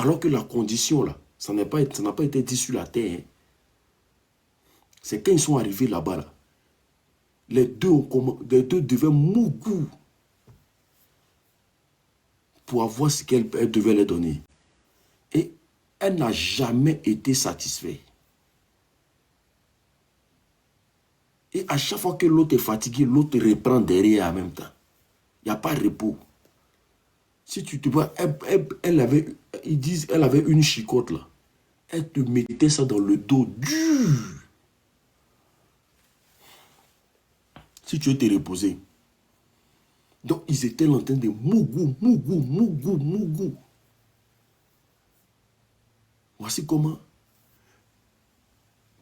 Alors que la condition, là, ça n'a pas été dit sur la terre. Hein. C'est quand ils sont arrivés là-bas, là, les deux devaient mougou pour avoir ce qu'elle devait leur donner. Et elle n'a jamais été satisfaite. Et à chaque fois que l'autre est fatigué, l'autre reprend derrière en même temps. Il n'y a pas de repos. Si tu te vois, elle avait, ils disent, elle avait une chicotte là. Elle te mettait ça dans le dos dur. Si tu veux te reposer. Donc, ils étaient en train de mougou, mougou, mougou, mougou. Voici comment,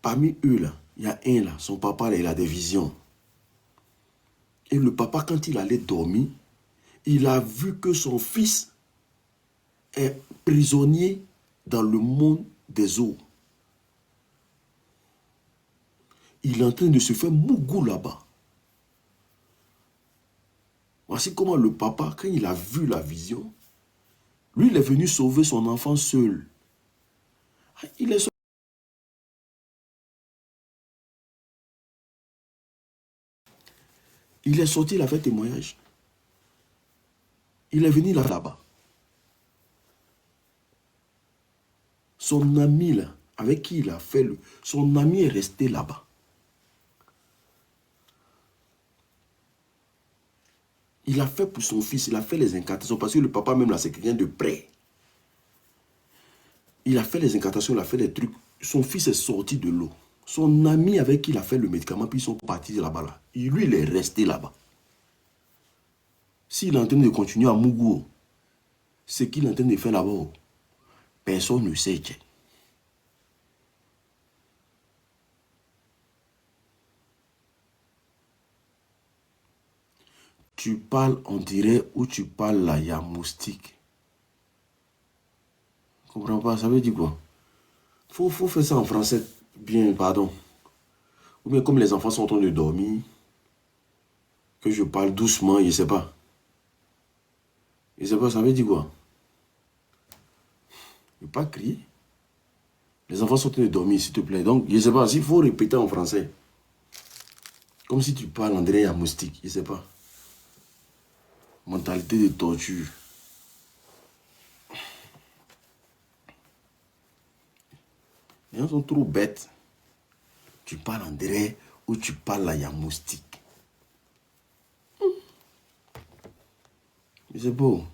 parmi eux là, il y a un là, son papa là, il a des visions. Et le papa, quand il allait dormir, il a vu que son fils est prisonnier dans le monde des eaux. Il est en train de se faire mougou là-bas. Voici comment le papa, quand il a vu la vision, lui, il est venu sauver son enfant seul. Il est sorti, il a fait témoignage. Il est venu là-bas. Son ami, là, avec qui il a fait son ami est resté là-bas. Il a fait pour son fils, il a fait les incantations, parce que le papa même là, c'est quelqu'un de près. Il a fait les incantations, il a fait des trucs. Son fils est sorti de l'eau. Son ami avec qui il a fait le médicament, puis ils sont partis là-bas. Là. Lui, il est resté là-bas. S'il est en train de continuer à Mougou, ce qu'il est en train de faire là-bas, personne ne sait. Tu parles, on dirait, ou tu parles là, il y a moustique. Je ne comprends pas, ça veut dire quoi? Faut faire ça en français bien, pardon. Ou bien comme les enfants sont en train de dormir, que je parle doucement, je ne sais pas. Je ne sais pas, ça veut dire quoi? Je ne vais pas crier. Les enfants sont en train de dormir, s'il te plaît. Donc, je ne sais pas, s'il faut répéter en français. Comme si tu parles, on dirait, il y a moustique, je ne sais pas. Mentalité de torture. Les gens sont trop bêtes. Tu parles André ou tu parles à Yamoustique. C'est beau.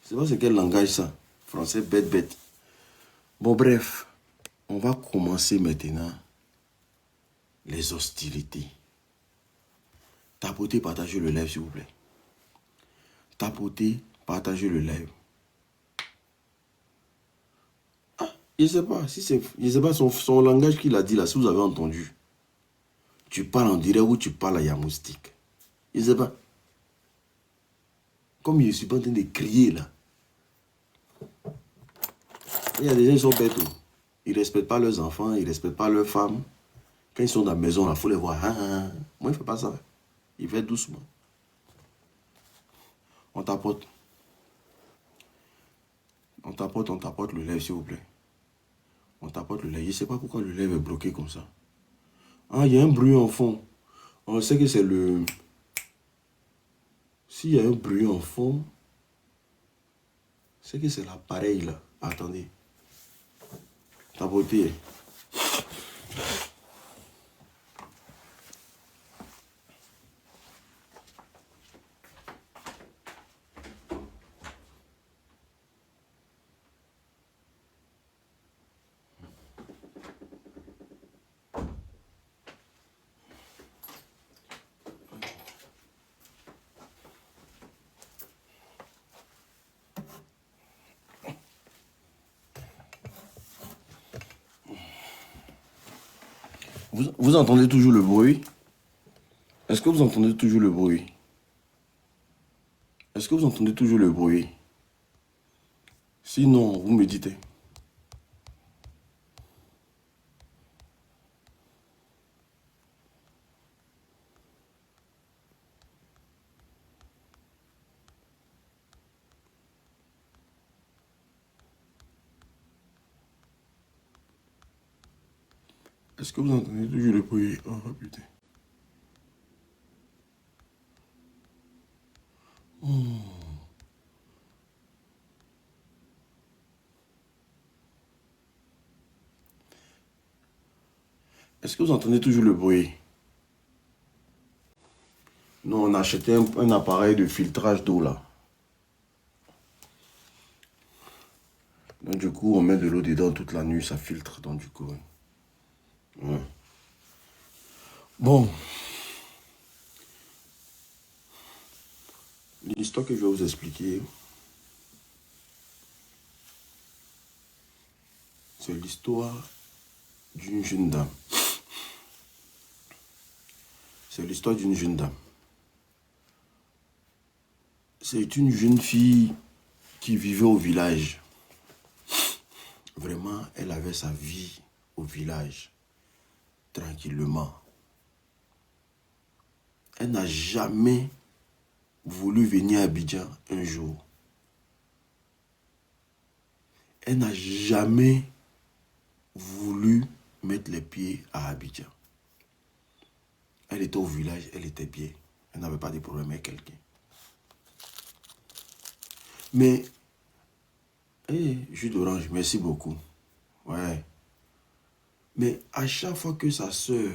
Je sais pas c'est quel langage ça. Français bête bête. Bon bref, on va commencer maintenant les hostilités. Tapotez, partagez le live s'il vous plaît. Tapotez, partagez le live. Ah, je sais pas si c'est, je sais pas son langage qu'il a dit là, si vous avez entendu. Tu parles en direct ou tu parles à Yamoustique. Je sais pas. Comme je ne suis pas en train de crier là. Il y a des gens qui sont bêtes. Ils ne respectent pas leurs enfants, ils ne respectent pas leurs femmes. Quand ils sont dans la maison, il faut les voir. Ah, ah. Moi, il ne fait pas ça. Il fait doucement. On tapote. On tapote le lait, s'il vous plaît. On tapote le lait. Je ne sais pas pourquoi le lait est bloqué comme ça. Ah, il y a un bruit en fond. On sait que c'est le... S'il y a un bruit en fond, c'est que c'est l'appareil là. Attendez. Tapoter. Vous entendez toujours le bruit? Est-ce que vous entendez toujours le bruit? Est-ce que vous entendez toujours le bruit? Sinon, vous me dites. Est-ce que vous entendez toujours le bruit? Oh putain. Est-ce que vous entendez toujours le bruit? Nous, on a acheté un appareil de filtrage d'eau là. Donc du coup, on met de l'eau dedans toute la nuit, ça filtre. Donc du coup, ouais. Bon. L'histoire que je vais vous expliquer, c'est l'histoire d'une jeune dame. C'est l'histoire d'une jeune dame. C'est une jeune fille qui vivait au village. Vraiment, elle avait sa vie au village, tranquillement. Elle n'a jamais voulu venir à Abidjan un jour. Elle n'a jamais voulu mettre les pieds à Abidjan. Elle était au village, elle était bien. Elle n'avait pas de problème avec quelqu'un. Mais, jus d'orange, merci beaucoup. Ouais. Mais à chaque fois que sa soeur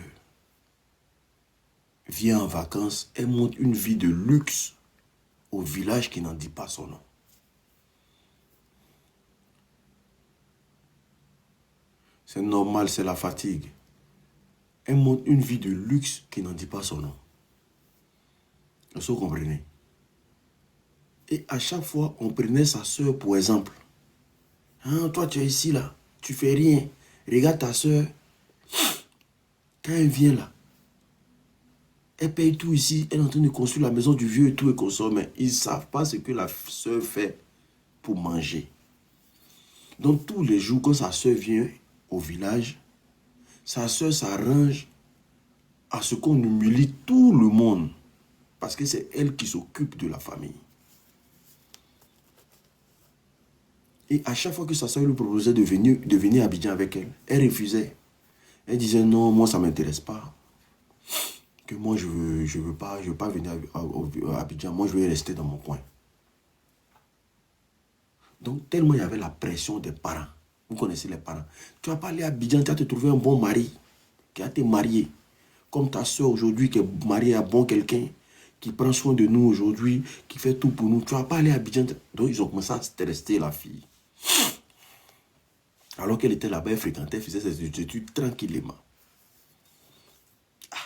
vient en vacances, elle montre une vie de luxe au village qui n'en dit pas son nom. C'est normal, c'est la fatigue. Elle montre une vie de luxe qui n'en dit pas son nom. Est-ce que vous comprenez? Et à chaque fois, on prenait sa soeur pour exemple. Hein, toi, tu es ici, là. Tu fais rien. Regarde ta soeur. Quand elle vient là, elle paye tout ici. Elle est en train de construire la maison du vieux et tout et consort. Mais ils ne savent pas ce que la soeur fait pour manger. Donc, tous les jours, quand sa soeur vient au village, sa soeur s'arrange à ce qu'on humilie tout le monde. Parce que c'est elle qui s'occupe de la famille. Et à chaque fois que sa soeur lui proposait de venir à Abidjan avec elle, elle refusait. Elle disait non, moi ça ne m'intéresse pas. Que moi je veux pas venir à Abidjan, moi je vais rester dans mon coin. Donc tellement il y avait la pression des parents. Vous connaissez les parents. Tu vas pas aller à Abidjan, tu vas te trouver un bon mari qui a été marié. Comme ta soeur aujourd'hui qui est mariée à bon quelqu'un, qui prend soin de nous aujourd'hui, qui fait tout pour nous. Tu vas pas aller à Abidjan. Donc ils ont commencé à stresser la fille. Alors qu'elle était là-bas, elle fréquentait, elle faisait ses études tranquillement. Ah,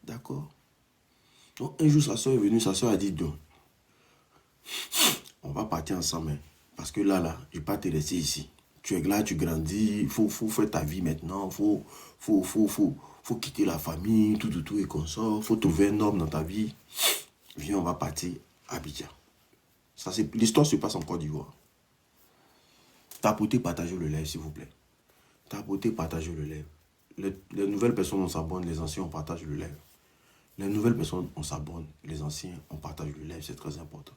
d'accord. Donc un jour, sa soeur est venue, sa soeur a dit, donc, on va partir ensemble. Hein, parce que là, je ne vais pas te laisser ici. Tu es là, tu grandis, il faut faire ta vie maintenant, faut quitter la famille, tout et qu'on sort, il faut trouver un homme dans ta vie. Viens, on va partir à Abidjan. L'histoire se passe en Côte d'Ivoire. Tapotez, partagez le live, s'il vous plaît. Tapotez, partagez le live. Les nouvelles personnes, on s'abonne, les anciens, on partage le live. Les nouvelles personnes, on s'abonne, les anciens, on partage le live, c'est très important.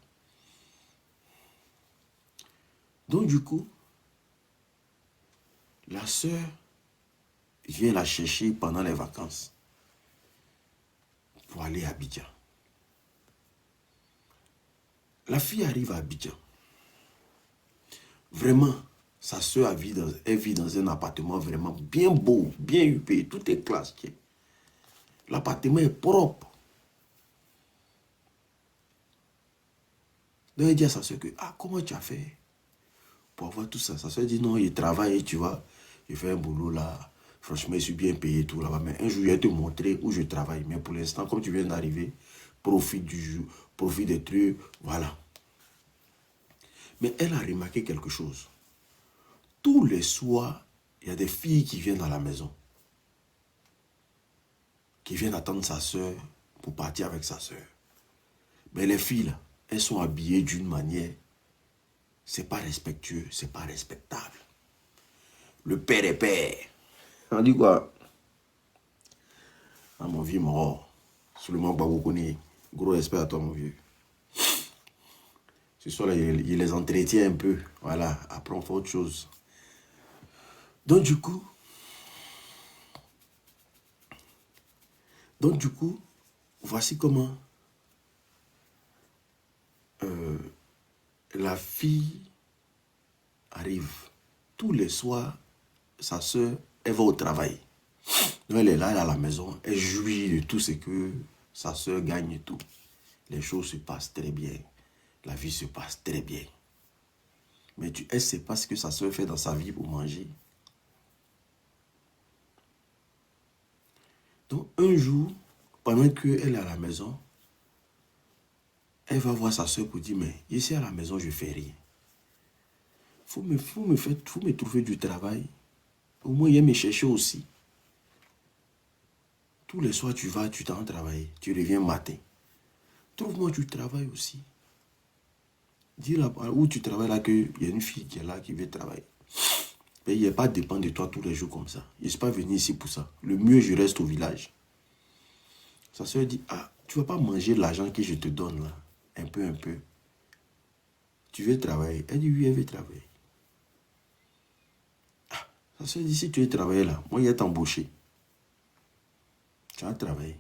Donc du coup, la sœur vient la chercher pendant les vacances pour aller à Abidjan. La fille arrive à Abidjan. Vraiment, sa soeur elle vit dans un appartement vraiment bien beau, bien huppé, tout est classe. L'appartement est propre. Donc elle dit à sa soeur que, comment tu as fait pour avoir tout ça? Sa soeur dit, non, il travaille, tu vois, il fait un boulot là. Franchement, je suis bien payé tout là-bas. Mais un jour, je vais te montrer où je travaille. Mais pour l'instant, comme tu viens d'arriver, profite du jour, profite des trucs, voilà. Mais elle a remarqué quelque chose. Tous les soirs, il y a des filles qui viennent à la maison. Qui viennent attendre sa soeur pour partir avec sa soeur. Mais les filles, là, elles sont habillées d'une manière, c'est pas respectueux, c'est pas respectable. Le père est père. On dit quoi? Ah, mon vieux mort. Seulement pas vous connaissez. Gros respect à toi, mon vieux. Ce soir là, il les entretient un peu. Voilà, après on fait autre chose. Donc du coup, Donc du coup, voici comment la fille arrive. Tous les soirs, sa soeur, elle va au travail. Donc elle est là, elle est à la maison, elle jouit de tout ce que sa soeur gagne et tout. Les choses se passent très bien. La vie se passe très bien. Mais elle ne sait pas ce que sa soeur fait dans sa vie pour manger. Donc un jour, pendant qu'elle est à la maison, elle va voir sa soeur pour dire, mais ici à la maison, je ne fais rien. Faut me trouver du travail. Au moins, il y me chercher aussi. Tous les soirs, tu t'en travailles. Tu reviens matin. Trouve-moi du travail aussi. Dis là où tu travailles là qu'il y a une fille qui est là qui veut travailler. Mais il n'est pas dépend de toi tous les jours comme ça. Je ne suis pas venu ici pour ça. Le mieux, je reste au village. Sa soeur dit, ah, tu ne vas pas manger l'argent que je te donne là. Un peu, un peu. Tu veux travailler? Elle dit, oui, elle veut travailler. Ah, sa soeur dit, si tu veux travailler là, moi, il vais t'embaucher. Tu vas travailler.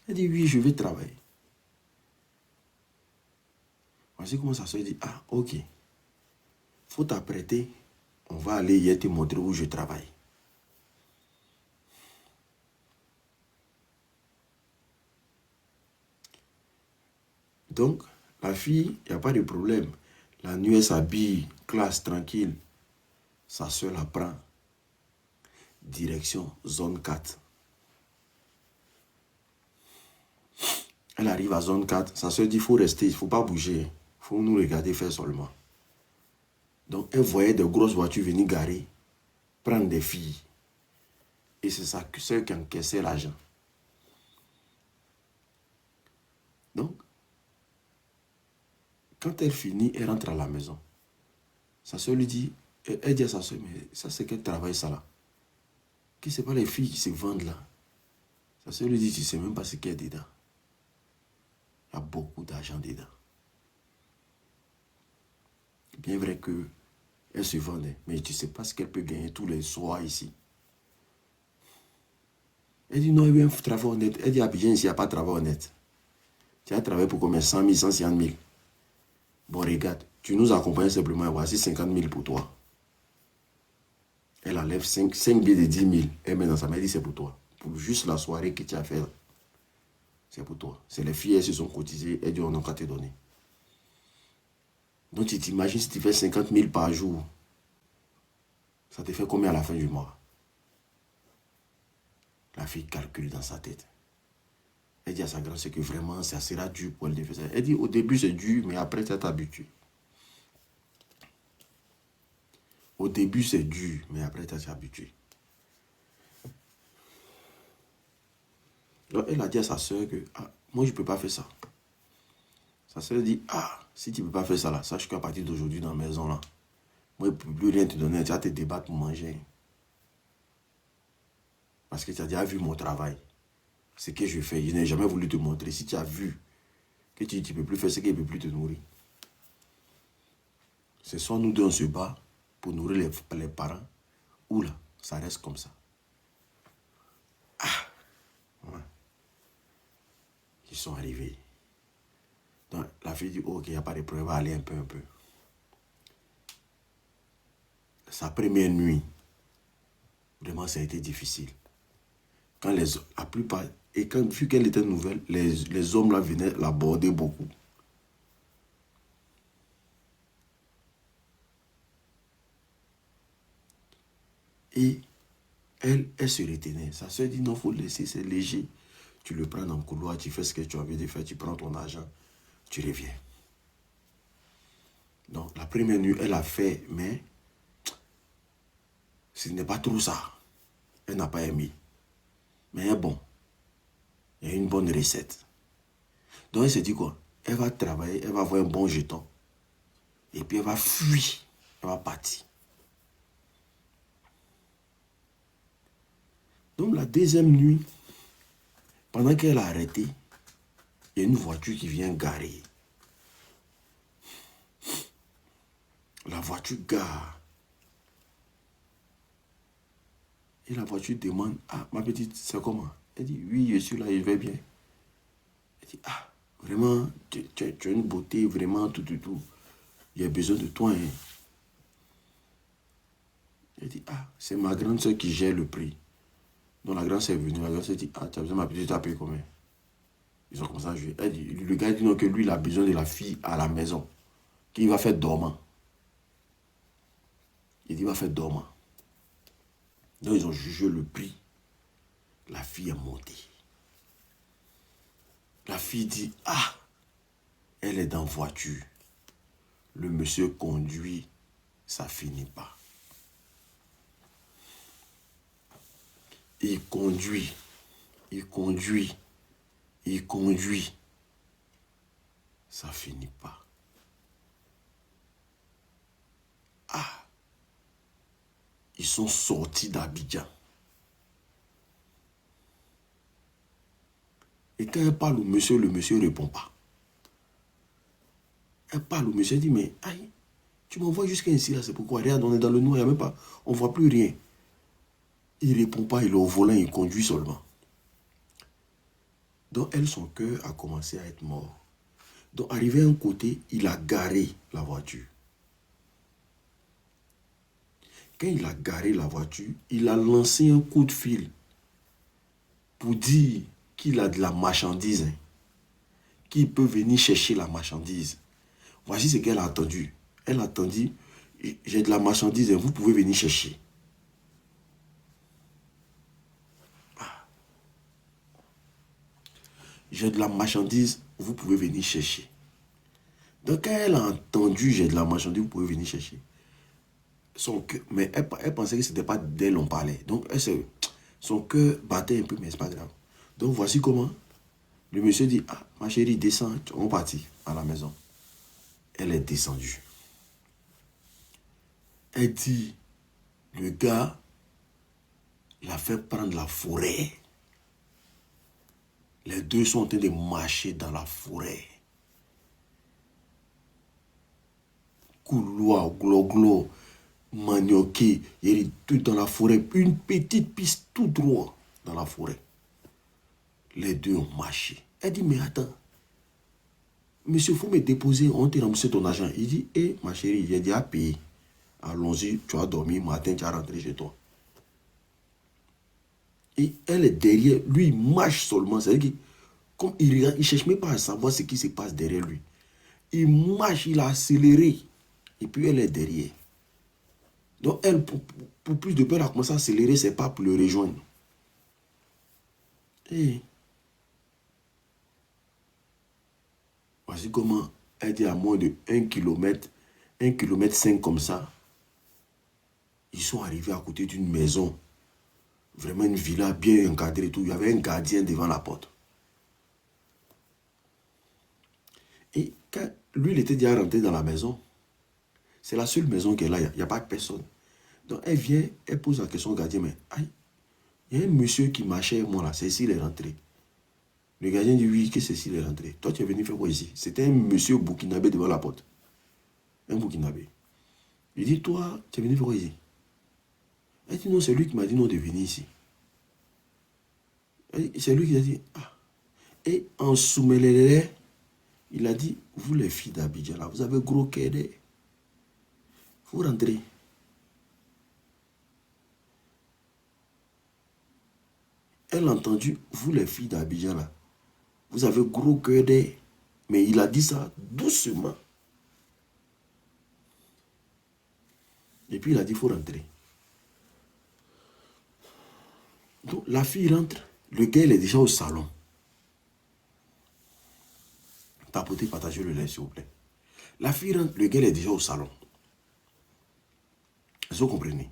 Elle dit, oui, je vais travailler. Voici comment sa soeur dit, ah, ok. Faut t'apprêter. On va aller hier te montrer où je travaille. Donc, la fille, il n'y a pas de problème. La nuit, elle s'habille, classe, tranquille. Sa soeur la prend. Direction zone 4. Elle arrive à zone 4. Sa soeur dit, il faut rester, il ne faut pas bouger. Il faut nous regarder faire seulement. Donc, elle voyait de grosses voitures venir garer, prendre des filles. Et c'est sa soeur qui encaissait l'argent. Donc, quand elle finit, elle rentre à la maison. Sa soeur lui dit, elle dit à sa soeur, mais ça c'est quel travail ça là? Que c'est pas les filles qui se vendent là? Sa soeur lui dit, tu ne sais même pas ce qu'il y a dedans. Il y a beaucoup d'argent dedans. Bien vrai qu'elle se vendait, mais tu ne sais pas ce qu'elle peut gagner tous les soirs ici. Elle dit, non, il y a un travail honnête. Elle dit, à Abidjan, ici, il n'y a pas de travail honnête. Tu as travaillé pour combien? 100 000, 150 000. Bon, regarde, tu nous accompagnes simplement, voici 50 000 pour toi. Elle enlève 5 billets de 10 000. Elle met dans sa main, elle dit, c'est pour toi. Pour juste la soirée que tu as fait, c'est pour toi. C'est les filles, elles se sont cotisées, elles disent, on n'a qu'à te donner. Donc, tu t'imagines si tu fais 50 000 par jour, ça te fait combien à la fin du mois? La fille calcule dans sa tête. Elle dit à sa grand-sœur que vraiment, ça sera dur pour elle de faire ça. Elle dit, au début, c'est dur, mais après, tu t'habitues. Au début, c'est dur, mais après, tu t'es habitué. Donc, elle a dit à sa soeur que, ah, moi, je ne peux pas faire ça. Sa soeur dit, ah, si tu ne peux pas faire ça, là, sache qu'à partir d'aujourd'hui, dans la maison, là, moi, je ne peux plus rien te donner. Tu vas te débattre pour manger. Parce que tu as déjà vu mon travail. Ce que je fais, je n'ai jamais voulu te montrer. Si tu as vu que tu ne peux plus faire ce qu'il ne peut plus te nourrir. Ce soit nous deux, on se bat pour nourrir les parents. Ou là, ça reste comme ça. Ah, ouais. Ils sont arrivés. Donc, la fille dit, ok, il n'y a pas de problème, on va aller un peu. Sa première nuit, vraiment, ça a été difficile. Quand la plupart, et quand, vu qu'elle était nouvelle, les hommes là venaient l'aborder beaucoup. Et elle se retenait. Sa soeur dit, non, il faut le laisser, c'est léger. Tu le prends dans le couloir, tu fais ce que tu as envie de faire, tu prends ton argent, tu reviens. Donc, la première nuit, elle a fait, mais ce n'est pas trop ça. Elle n'a pas aimé. Mais bon, il y a une bonne recette. Donc, elle s'est dit quoi? Elle va travailler, elle va avoir un bon jeton. Et puis, elle va fuir. Elle va partir. Donc, la deuxième nuit, pendant qu'elle a arrêté, il y a une voiture qui vient garer. La voiture gare. Et la voiture demande, ah, ma petite, c'est comment? Elle dit, oui, je suis là, je vais bien. Elle dit, ah, vraiment, tu as une beauté, vraiment, tout. Il y a besoin de toi. Hein. Elle dit, ah, c'est ma grande soeur qui gère le prix. Donc la grande soeur est venue, la grande soeur dit, ah, tu as besoin de ma petite, tu as payé combien? Ils ont commencé à jouer. Elle dit, le gars dit non, que lui, il a besoin de la fille à la maison, qu'il va faire dormant. Il dit, il va faire dormant. Donc ils ont jugé le prix. La fille est montée. La fille dit, ah, elle est dans voiture. Le monsieur conduit, ça finit pas. Il conduit. Ça finit pas. Ah, ils sont sortis d'Abidjan. Et quand elle parle au monsieur, le monsieur ne répond pas. Elle parle au monsieur, elle dit, mais aïe, tu m'envoies jusqu'à ici, là, c'est pourquoi? Regarde, on est dans le noir, il n'y a même pas, on ne voit plus rien. Il ne répond pas, il est au volant, il conduit seulement. Donc, elle, son cœur a commencé à être mort. Donc, arrivé à un côté, il a garé la voiture. Quand il a garé la voiture, il a lancé un coup de fil pour dire qu'il a de la marchandise, hein, qu'il peut venir chercher la marchandise. Voici ce qu'elle a entendu. Elle a entendu, j'ai de la marchandise, hein, vous pouvez venir chercher. J'ai de la marchandise, vous pouvez venir chercher. Donc quand elle a entendu j'ai de la marchandise, vous pouvez venir chercher. Son cœur, mais elle pensait que ce n'était pas d'elle on parlait. Donc son cœur battait un peu, mais ce n'est pas grave. Donc voici comment le monsieur dit, ah, ma chérie, descends, on partit à la maison. Elle est descendue. Elle dit, le gars l'a fait prendre la forêt. Les deux sont en train de marcher dans la forêt. Couloir, glo, manioqué, il est tout dans la forêt. Une petite piste tout droit dans la forêt. Les deux ont marché. Elle dit, mais attends, monsieur, il faut me déposer, on te rembourser ton argent. Il dit, hé, ma chérie, j'ai déjà payé. Allons-y, tu as dormi, matin, tu as rentré chez toi. Et elle est derrière, lui, il marche seulement. C'est-à-dire que, comme il regarde, il ne cherche même pas à savoir ce qui se passe derrière lui. Il marche, il a accéléré. Et puis elle est derrière. Donc elle, pour plus de peur, elle a commencé à accélérer ses pas pour le rejoindre. Et voici comment elle dit à moins de 1 km, 1 km 5 comme ça. Ils sont arrivés à côté d'une maison. Vraiment une villa bien encadrée et tout. Il y avait un gardien devant la porte. Et quand lui, il était déjà rentré dans la maison, c'est la seule maison qu'elle a, il n'y a pas personne. Donc elle vient, elle pose la question au gardien, mais aïe, il y a un monsieur qui marchait, moi là, c'est ici, il est rentré. Le gardien dit oui, que c'est ici, il est rentré. Toi, tu es venu faire quoi ici? C'était un monsieur burkinabé devant la porte. Un burkinabé. Il dit, toi, tu es venu faire quoi ici? Elle dit non, c'est lui qui m'a dit non de venir ici. C'est lui qui a dit, ah. Et en Soumelélé, il a dit, vous les filles d'Abidjan, là, vous avez gros quai. Vous rentrez. Elle a entendu, vous les filles d'Abidjan, là, vous avez gros cœur d'air. Mais il a dit ça doucement. Et puis il a dit, il faut rentrer. Donc la fille rentre. Le gars, il est déjà au salon. Tapotez, partagez le lait, s'il vous plaît. La fille rentre, le gars, il est déjà au salon. Vous comprenez?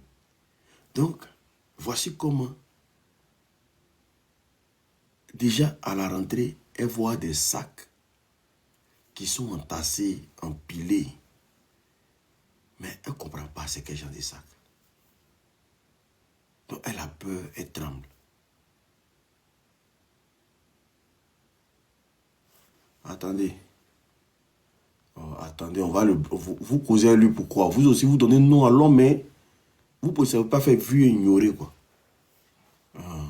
Donc, voici comment, déjà à la rentrée, elle voit des sacs qui sont entassés, empilés. Mais elle ne comprend pas ce qu'est genre des sacs. Donc, elle a peur, elle tremble. Attendez. Oh, attendez, on va vous causez à lui pourquoi. Vous aussi, vous donnez nom à l'homme, mais vous ne pouvez pas faire vu et ignorer, quoi. Ah.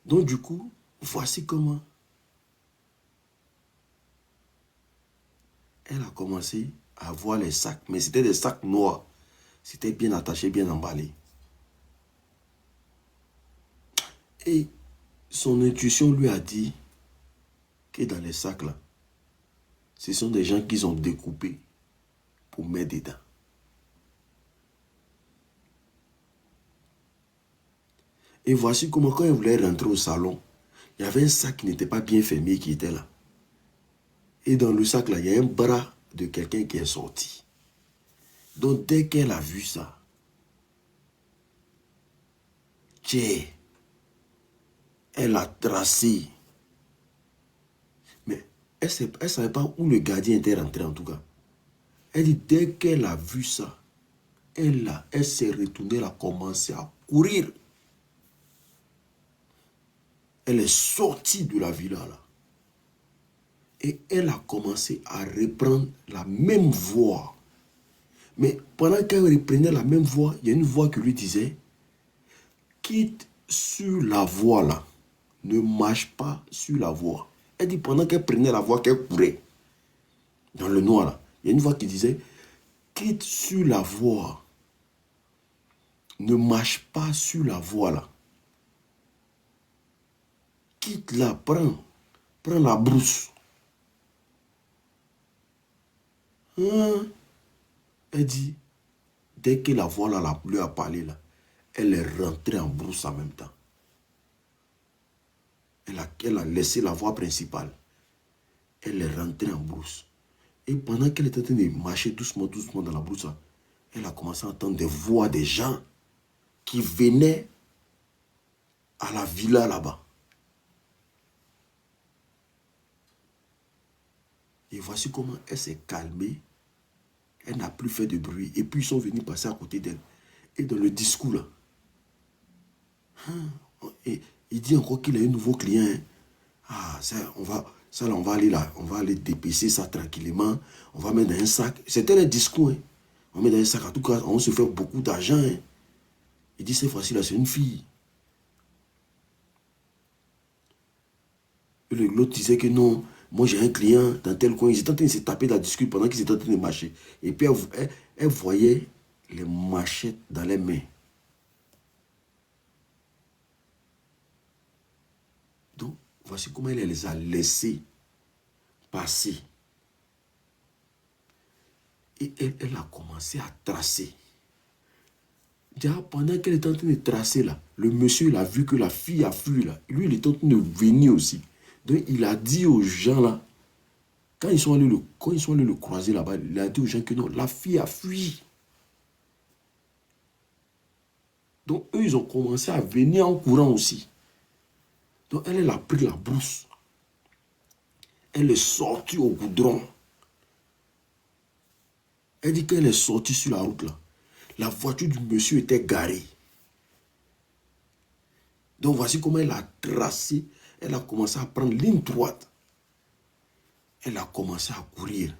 Donc du coup, voici comment elle a commencé à voir les sacs. Mais c'était des sacs noirs. C'était bien attaché, bien emballé. Et son intuition lui a dit que dans les sacs là, ce sont des gens qu'ils ont découpés pour mettre dedans. Et voici comment quand elle voulait rentrer au salon, il y avait un sac qui n'était pas bien fermé qui était là. Et dans le sac là, il y a un bras de quelqu'un qui est sorti. Donc dès qu'elle a vu ça, tiens, elle a tracé. Mais elle ne savait pas où le gardien était rentré en tout cas. Elle dit dès qu'elle a vu ça, elle s'est retournée, elle a commencé à courir. Elle est sortie de la villa là. Et elle a commencé à reprendre la même voix. Mais pendant qu'elle reprenait la même voix, il y a une voix qui lui disait, quitte sur la voie là, ne marche pas sur la voie. Elle dit pendant qu'elle prenait la voie, qu'elle courait dans le noir là, il y a une voix qui disait, quitte sur la voie, ne marche pas sur la voie là. Quitte là, prends la brousse. Hein? Elle dit, dès que la voix là, lui a parlé là, elle est rentrée en brousse en même temps. Elle a laissé la voie principale. Elle est rentrée en brousse. Et pendant qu'elle était en train de marcher doucement, doucement dans la brousse, elle a commencé à entendre des voix des gens qui venaient à la villa là-bas. Et voici comment elle s'est calmée. Elle n'a plus fait de bruit. Et puis ils sont venus passer à côté d'elle. Et dans le discours là, et il dit encore qu'il a un nouveau client. Hein. Ah, ça, on va aller là. On va aller dépecer ça tranquillement. On va mettre dans un sac. C'était le discours. Hein. On met dans un sac. En tout cas, on se fait beaucoup d'argent. Hein. Il dit, cette fois-ci là, c'est une fille. L'autre disait que non, moi j'ai un client dans tel coin. Ils étaient en train de se taper dans la discute pendant qu'ils étaient en train de marcher. Et puis elle voyait les machettes dans les mains. Donc, voici comment elle les a laissés passer. Et elle a commencé à tracer. Déjà, pendant qu'elle était en train de tracer là, le monsieur il a vu que la fille a fui là. Lui, il était en train de venir aussi. Donc, il a dit aux gens là, quand ils sont allés le croiser là-bas, il a dit aux gens que non, la fille a fui. Donc, eux, ils ont commencé à venir en courant aussi. Donc, elle a pris la brousse. Elle est sortie au goudron. Elle dit qu'elle est sortie sur la route là. La voiture du monsieur était garée. Donc, voici comment elle a tracé. Elle a commencé à prendre ligne droite. Elle a commencé à courir.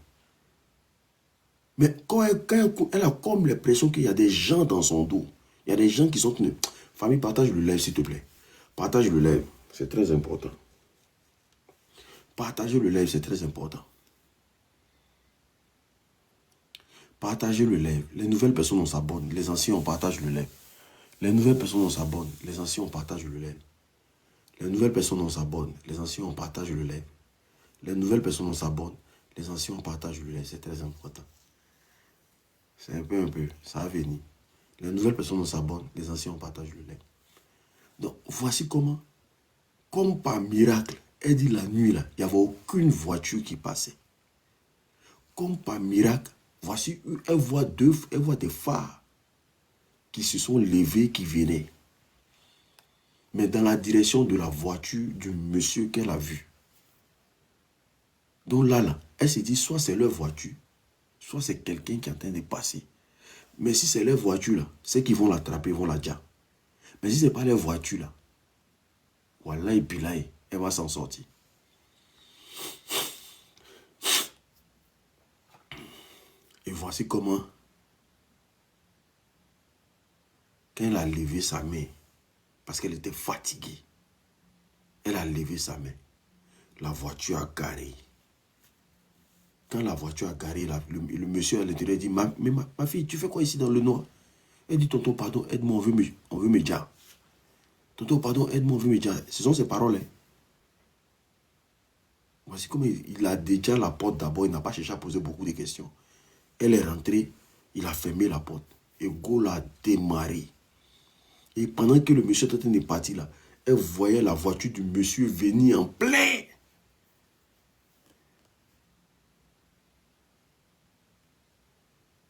Mais quand elle a comme l'impression qu'il y a des gens dans son dos. Il y a des gens qui sont... Famille, partage le live, s'il te plaît. Partage le live. C'est très important. Partagez le live, c'est très important. Partagez le live. Les nouvelles personnes, on s'abonne. Les anciens, on partage le live. Les nouvelles personnes, on s'abonne. Les anciens, on partage le live. Les nouvelles personnes, on s'abonne. Les anciens, on partage le live. Les nouvelles personnes, on s'abonne. Les anciens, on partage le live. C'est très important. C'est un peu. Ça va venir. Les nouvelles personnes, on s'abonne. Les anciens, on partage le live. Donc, voici comment. Comme par miracle, elle dit la nuit, là, il n'y avait aucune voiture qui passait. Comme par miracle, voici, elle voit des phares qui se sont levés, qui venaient. Mais dans la direction de la voiture du monsieur qu'elle a vu. Donc là, elle se dit, soit c'est leur voiture, soit c'est quelqu'un qui est en train de passer. Mais si c'est leur voiture, là, c'est qu'ils vont l'attraper, ils vont la dire. Mais si ce n'est pas leur voiture, là, voilà, et puis là, elle va s'en sortir. Et voici comment, quand elle a levé sa main, parce qu'elle était fatiguée, Elle a levé sa main. La voiture a garé. Quand la voiture a garé, le monsieur à l'intérieur dit, ma fille, tu fais quoi ici dans le noir? Elle dit, tonton, pardon, aide-moi, on veut me dire. Tonton, pardon, aide-moi, on veut me dire. Ce sont ses paroles. Hein. Voici comme il a déjà la porte d'abord, il n'a pas cherché à poser beaucoup de questions. Elle est rentrée, il a fermé la porte. Et Gaulle a démarré. Et pendant que le monsieur était en train de partir là, elle voyait la voiture du monsieur venir en plein.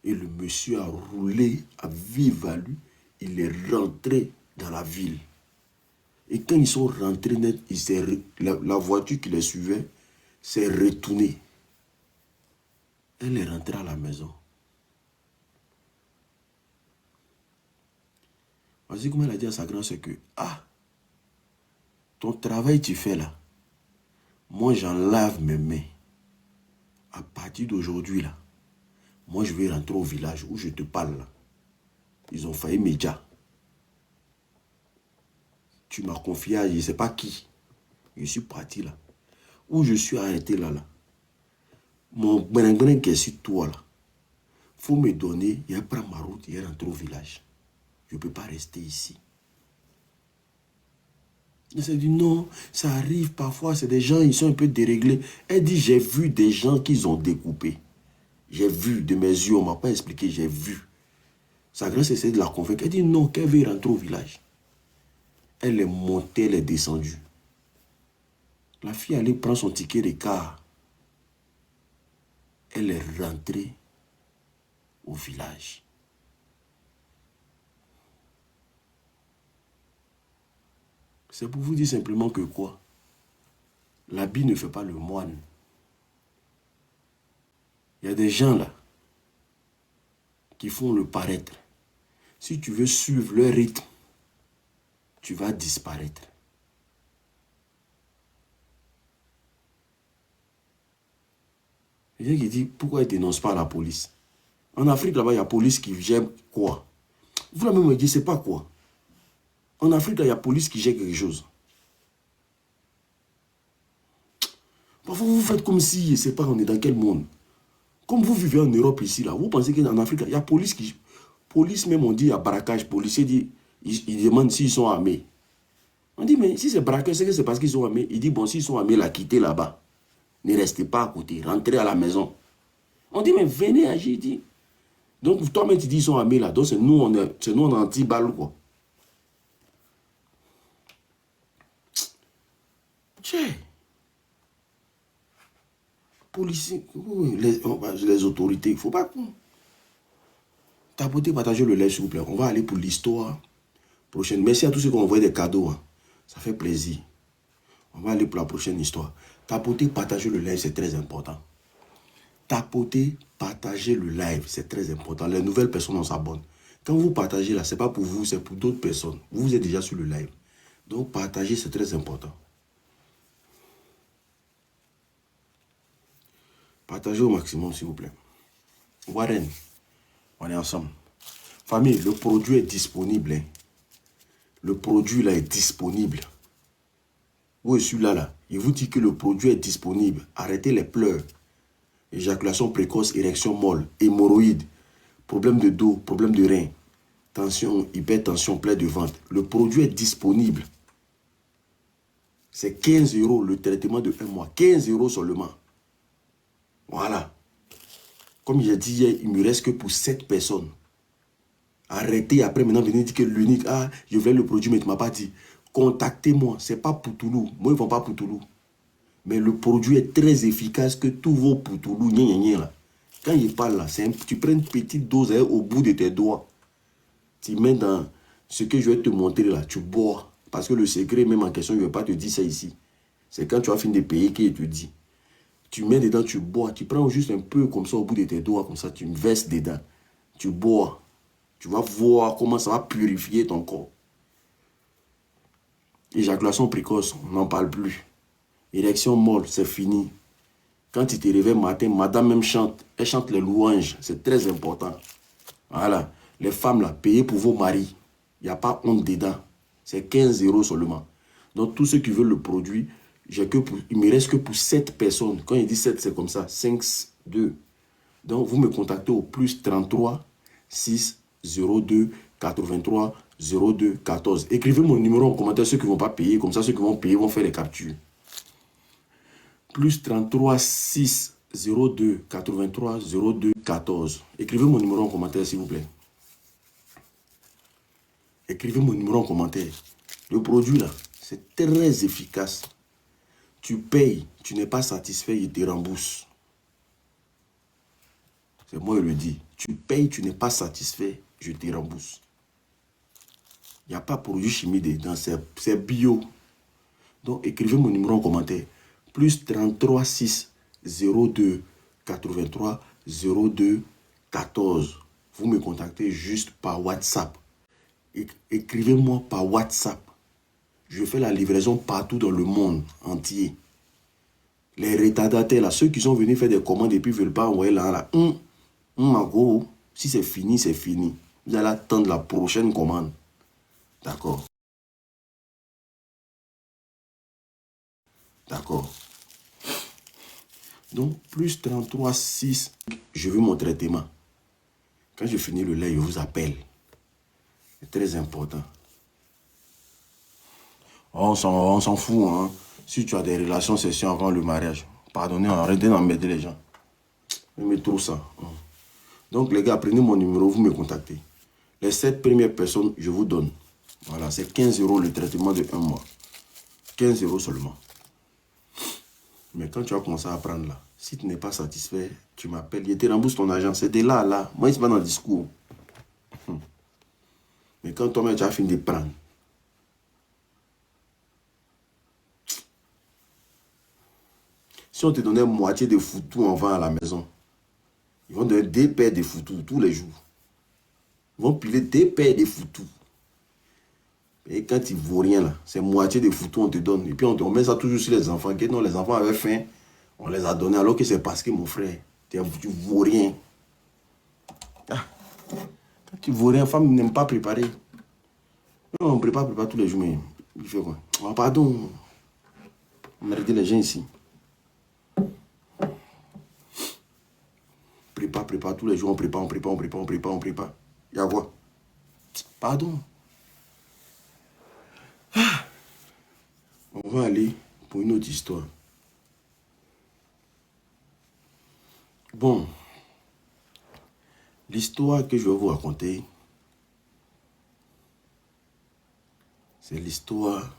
Et le monsieur a roulé à vive allure. Il est rentré dans la ville. Et quand ils sont rentrés net, la voiture qui les suivait s'est retournée. Elle est rentrée à la maison. Voici comment elle a dit à sa grand-sœur que, ah, ton travail tu fais là, moi j'en lave mes mains. À partir d'aujourd'hui là, moi je vais rentrer au village où je te parle là. Ils ont failli me dire. Tu m'as confié à je ne sais pas qui. Je suis parti là. Où je suis arrêté là. Mon brin qui est sur toi là. Il faut me donner, il prend ma route, il rentre au village. Je ne peux pas rester ici. Elle s'est dit non, ça arrive parfois, c'est des gens, ils sont un peu déréglés. Elle dit, j'ai vu des gens qu'ils ont découpés. J'ai vu de mes yeux, on ne m'a pas expliqué, j'ai vu. Sa grâce essaie de la convaincre. Elle dit non, qu'elle veut rentrer au village. Elle est montée, elle est descendue. La fille allait prendre son ticket de car. Elle est rentrée au village. C'est pour vous dire simplement que quoi? L'habit ne fait pas le moine. Il y a des gens là qui font le paraître. Si tu veux suivre leur rythme, tu vas disparaître. Il y a qui dit, pourquoi ils ne dénoncent pas la police? En Afrique, là-bas, il y a la police qui gère quoi? Vous là-même me dites, c'est pas quoi? En Afrique, là, il y a la police qui gère quelque chose. Parfois, vous faites comme si, je ne sais pas, on est dans quel monde. Comme vous vivez en Europe ici, là, vous pensez qu'en Afrique, il y a police qui... Police même, on dit, il y a braquage. Policier dit, ils demandent s'ils sont armés. On dit, mais si c'est braquage, c'est que c'est parce qu'ils sont armés. Il dit, bon, s'ils sont armés, là, quittez là-bas. Ne restez pas à côté, rentrez à la maison. On dit, mais venez agir, il dit. Donc, toi-même, tu dis, ils sont armés là. Donc, c'est nous, on est anti-balle, quoi. Tiens. Policiers, les autorités, il ne faut pas... Tapoter, partager le live, s'il vous plaît. On va aller pour l'histoire prochaine. Merci à tous ceux qui ont envoyé des cadeaux. Hein. Ça fait plaisir. On va aller pour la prochaine histoire. Tapoter, partager le live, c'est très important. Tapoter, partager le live, c'est très important. Les nouvelles personnes, on s'abonne. Quand vous partagez là, ce n'est pas pour vous, c'est pour d'autres personnes. Vous êtes déjà sur le live. Donc, partager, c'est très important. Partagez au maximum, s'il vous plaît. Warren, on est ensemble. Famille, le produit est disponible. Hein. Le produit là est disponible. Où est celui-là là? Il vous dit que le produit est disponible. Arrêtez les pleurs. Éjaculation précoce, érection molle, hémorroïdes, problème de dos, problème de rein, tension, hypertension, plaie de ventre. Le produit est disponible. C'est 15 € le traitement de 1 mois. 15 € seulement. Voilà. Comme j'ai dit hier, il ne me reste que pour 7 personnes. Arrêtez après, maintenant, venez dire que l'unique, ah, je voulais le produit, mais tu ne m'as pas dit. Contactez-moi, ce n'est pas Poutoulou. Moi, ils ne vont pas Poutoulou. Mais le produit est très efficace que tous vos Poutoulou, là. Quand il parle là, tu prends une petite dose hein, au bout de tes doigts. Tu mets dans ce que je vais te montrer là, tu bois. Parce que le secret même en question, je ne vais pas te dire ça ici. C'est quand tu as fini de payer qu'il te dit. Tu mets dedans, tu bois. Tu prends juste un peu comme ça au bout de tes doigts, comme ça, tu verses dedans. Tu bois. Tu vas voir comment ça va purifier ton corps. Éjaculation précoce, on n'en parle plus. Érection molle, c'est fini. Quand tu te réveilles matin, madame même chante. Elle chante les louanges. C'est très important. Voilà. Les femmes là, payez pour vos maris. Il n'y a pas honte dedans. C'est 15 € seulement. Donc, tous ceux qui veulent le produit, il me reste que pour 7 personnes. Quand il dit 7, c'est comme ça. 5, 2. Donc, vous me contactez au plus 33 6 02 83 02 14. Écrivez mon numéro en commentaire, ceux qui ne vont pas payer. Comme ça, ceux qui vont payer vont faire les captures. Plus 33 6 02 83 02 14. Écrivez mon numéro en commentaire, s'il vous plaît. Écrivez mon numéro en commentaire. Le produit, là, c'est très efficace. Tu payes, tu n'es pas satisfait, il te rembourse. C'est moi qui le dis. Tu payes, tu n'es pas satisfait, je te rembourse. Il n'y a pas de produit chimique dedans, c'est bio. Donc, écrivez mon numéro en commentaire. Plus 33 6 02 83 02 14. Vous me contactez juste par WhatsApp. Écrivez-moi par WhatsApp. Je fais la livraison partout dans le monde entier. Les retardataires, là, ceux qui sont venus faire des commandes et puis ne veulent pas envoyer là, si c'est fini, c'est fini. Vous allez attendre la prochaine commande. D'accord. D'accord. Donc, plus 33 6, je veux mon traitement. Quand je finis le lait, je vous appelle. C'est très important. On s'en fout, hein. Si tu as des relations sexuelles avant le mariage, pardonnez, arrêtez d'embêter les gens. Mais trop ça. Donc, les gars, prenez mon numéro, vous me contactez. Les 7 premières personnes, je vous donne. Voilà, c'est 15 € le traitement de 1 mois. 15 € seulement. Mais quand tu vas commencer à prendre là, si tu n'es pas satisfait, tu m'appelles, je te rembourse ton argent. C'est de là à là. Moi, il ne pas dans le discours. Mais quand toi-même, tu as fini de prendre, si on te donnait moitié de foutou en vent à la maison, ils vont donner 2 paires de foutou tous les jours. Ils vont piler 2 paires de foutou. Et quand il ne vaut rien là, c'est moitié de foutu on te donne. Et puis on met ça toujours sur les enfants. Que non, les enfants avaient faim, on les a donnés alors que c'est parce que mon frère, tu ne vaux rien. Ah, quand tu ne vaux rien, femme n'aime pas préparer. Non, on prépare tous les jours, mais il fait quoi? Oh, pardon, on a arrêté les gens ici. Prépare tous les jours, on prépare. Il y a quoi? Pardon. Ah. On va aller pour une autre histoire. Bon, l'histoire que je vais vous raconter, c'est l'histoire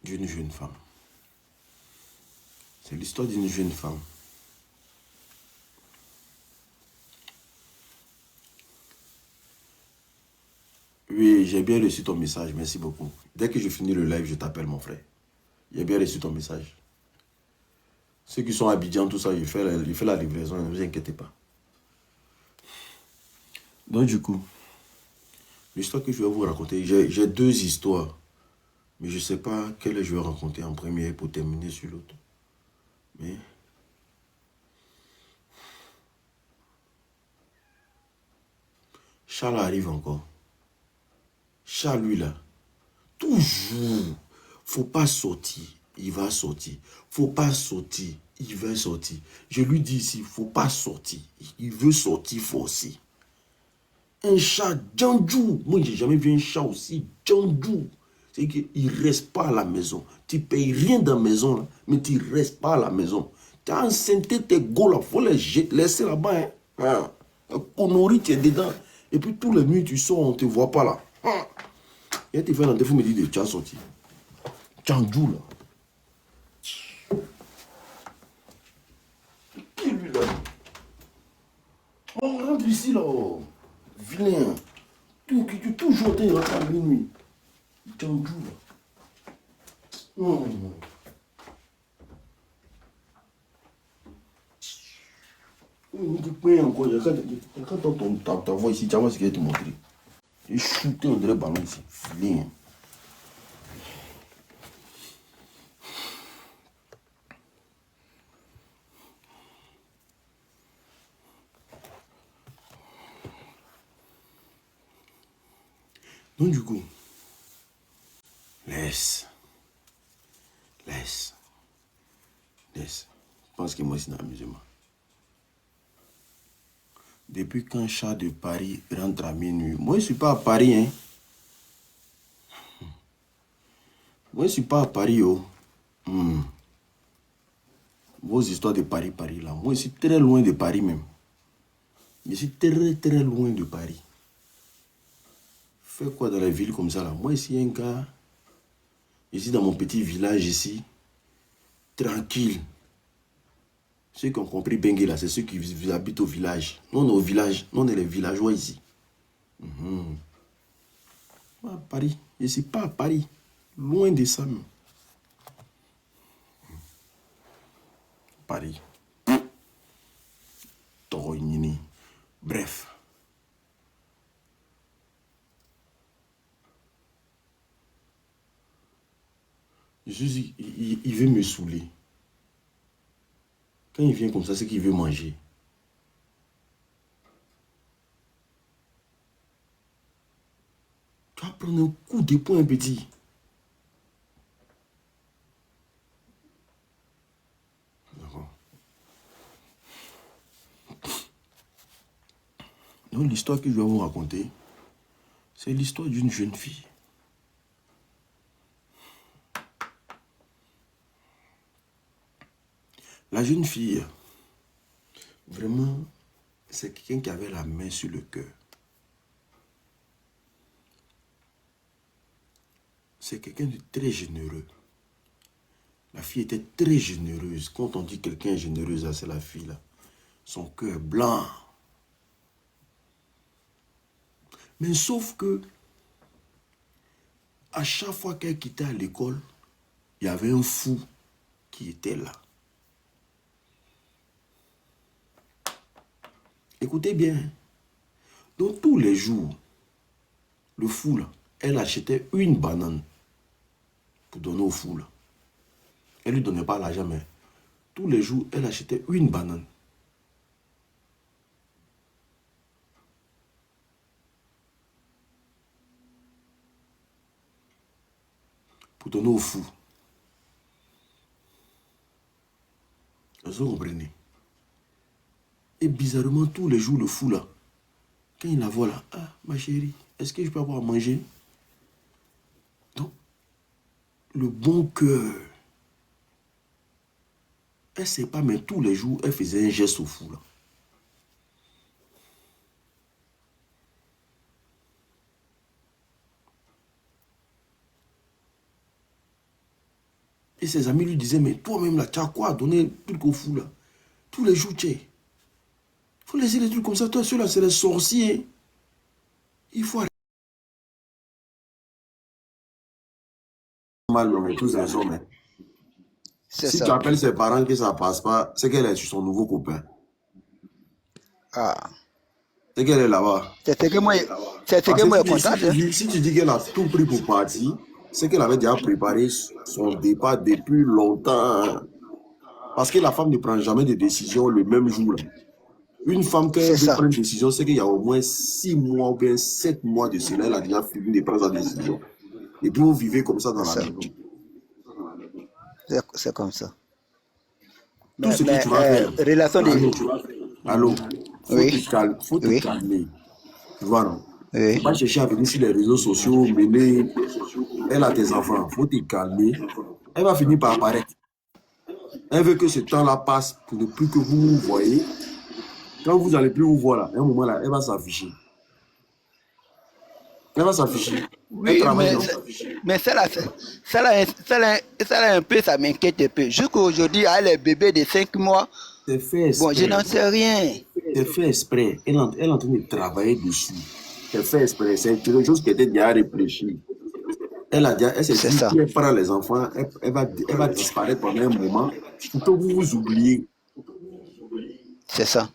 d'une jeune femme. C'est l'histoire d'une jeune femme. Oui, j'ai bien reçu ton message, merci beaucoup. Dès que je finis le live, je t'appelle mon frère. J'ai bien reçu ton message. Ceux qui sont à Abidjan, tout ça, il fait la livraison, ne vous inquiétez pas. Donc du coup, l'histoire que je vais vous raconter, j'ai 2 histoires. Mais je ne sais pas quelle je vais raconter en premier pour terminer sur l'autre. Mais... Charles arrive encore. Charles, lui là, toujours, faut pas sortir, il va sortir. Faut pas sortir, il va sortir. Je lui dis ici, faut pas sortir. Il veut sortir forcé. Un chat Djandjou. Moi, j'ai jamais vu un chat aussi Djandjou. C'est qu'il ne reste pas à la maison. Tu ne payes rien dans la maison, là, mais tu ne restes pas à la maison. Tu as enceinté tes gars là, il faut les laisser là-bas. Hein. Ah. Un connerie, tu es dedans. Et puis tous les nuits, tu sors, on ne te voit pas là. Ah. Et tu fais un rendez-vous, me dit, tu as sorti. Djandjou là. Qui lui là? On rentre ici là. Vilain. Tu toujours t'es rentré à minuit. Djandjou là. Il dit pas encore. Quand ta voix ici, tu vas voir ce qu'il va te montrer. Il shooté, on dirait ballon ici. Vilain. Donc du coup, laisse. Je pense que moi, c'est un amusement. Depuis quand Chat de Paris rentre à minuit, moi, je ne suis pas à Paris, hein. Moi, je ne suis pas à Paris, oh. Vos histoires de Paris, là. Moi, je suis très loin de Paris, même. Je suis très, très loin de Paris. Fais quoi dans les villes comme ça, là? Moi, ici, un gars, ici, dans mon petit village, ici, tranquille. Ceux qui ont compris Bengue, là, c'est ceux qui habitent au village. Nous, on est au village. Nous, on est les villageois ici. À Paris. Je ne suis pas à Paris. Loin de ça, même. Paris. Torognini. Bref. Il veut me saouler. Quand il vient comme ça, c'est qu'il veut manger. Tu vas prendre un coup de poing, petit. D'accord. Donc, l'histoire que je vais vous raconter, c'est l'histoire d'une jeune fille. La jeune fille, vraiment, c'est quelqu'un qui avait la main sur le cœur. C'est quelqu'un de très généreux. La fille était très généreuse. Quand on dit quelqu'un est généreuse, c'est la fille là. Son cœur blanc. Mais sauf que, à chaque fois qu'elle quittait à l'école, il y avait un fou qui était là. Écoutez bien. Donc tous les jours, le fou là, elle achetait une banane pour donner au fou là. Elle ne lui donnait pas l'argent, mais tous les jours, elle achetait une banane. Pour donner au fou. Vous comprenez? Et bizarrement, tous les jours, le fou là, quand il la voit là, ah, ma chérie, est-ce que je peux avoir à manger? Donc, le bon cœur. Elle ne sait pas, mais tous les jours, elle faisait un geste au fou là. Et ses amis lui disaient, mais toi-même là, tu as quoi à donner un truc au fou là? Tous les jours, tu es. Il faut laisser les trucs comme ça. Toi, ceux-là, c'est les sorciers. Il faut arrêter. Mal, mais tous les hommes. C'est Si tu ça. appelles ses parents que ça ne passe pas, c'est qu'elle est sur son nouveau copain. Ah. C'est qu'elle est là-bas. C'est ce que moi, je constate. Si tu dis qu'elle a tout pris pour partir, c'est qu'elle avait déjà préparé son départ depuis longtemps. Parce que la femme ne prend jamais de décision le même jour. Une femme qui veut prendre une décision, c'est qu'il y a au moins 6 mois ou bien 7 mois de cela, elle a déjà fini de prendre sa décision. Et puis vous vivez comme ça dans la maison. C'est comme ça. Tout ce que tu vas faire. Relation de... Allô, Oui. Faut te calmer. Tu vois, non? Oui. Faut pas chercher à venir sur les réseaux sociaux, mener. Elle a tes enfants. Faut te calmer. Elle va finir par apparaître. Elle veut que ce temps-là passe pour ne plus que vous vous voyez. Quand vous n'allez plus vous voir, là, à un moment là, elle va s'afficher. Elle va s'afficher. Oui, mais ça un peu, ça m'inquiète un peu. Jusqu'aujourd'hui, elle est bébé de 5 mois. C'est fait exprès. Bon, je n'en sais rien. C'est fait exprès. Elle est en train de travailler dessus. C'est fait exprès. C'est quelque chose qui était déjà réfléchi. Elle s'est dit, si elle prend les enfants, elle va disparaître pendant un moment pour que vous vous oubliez. C'est ça.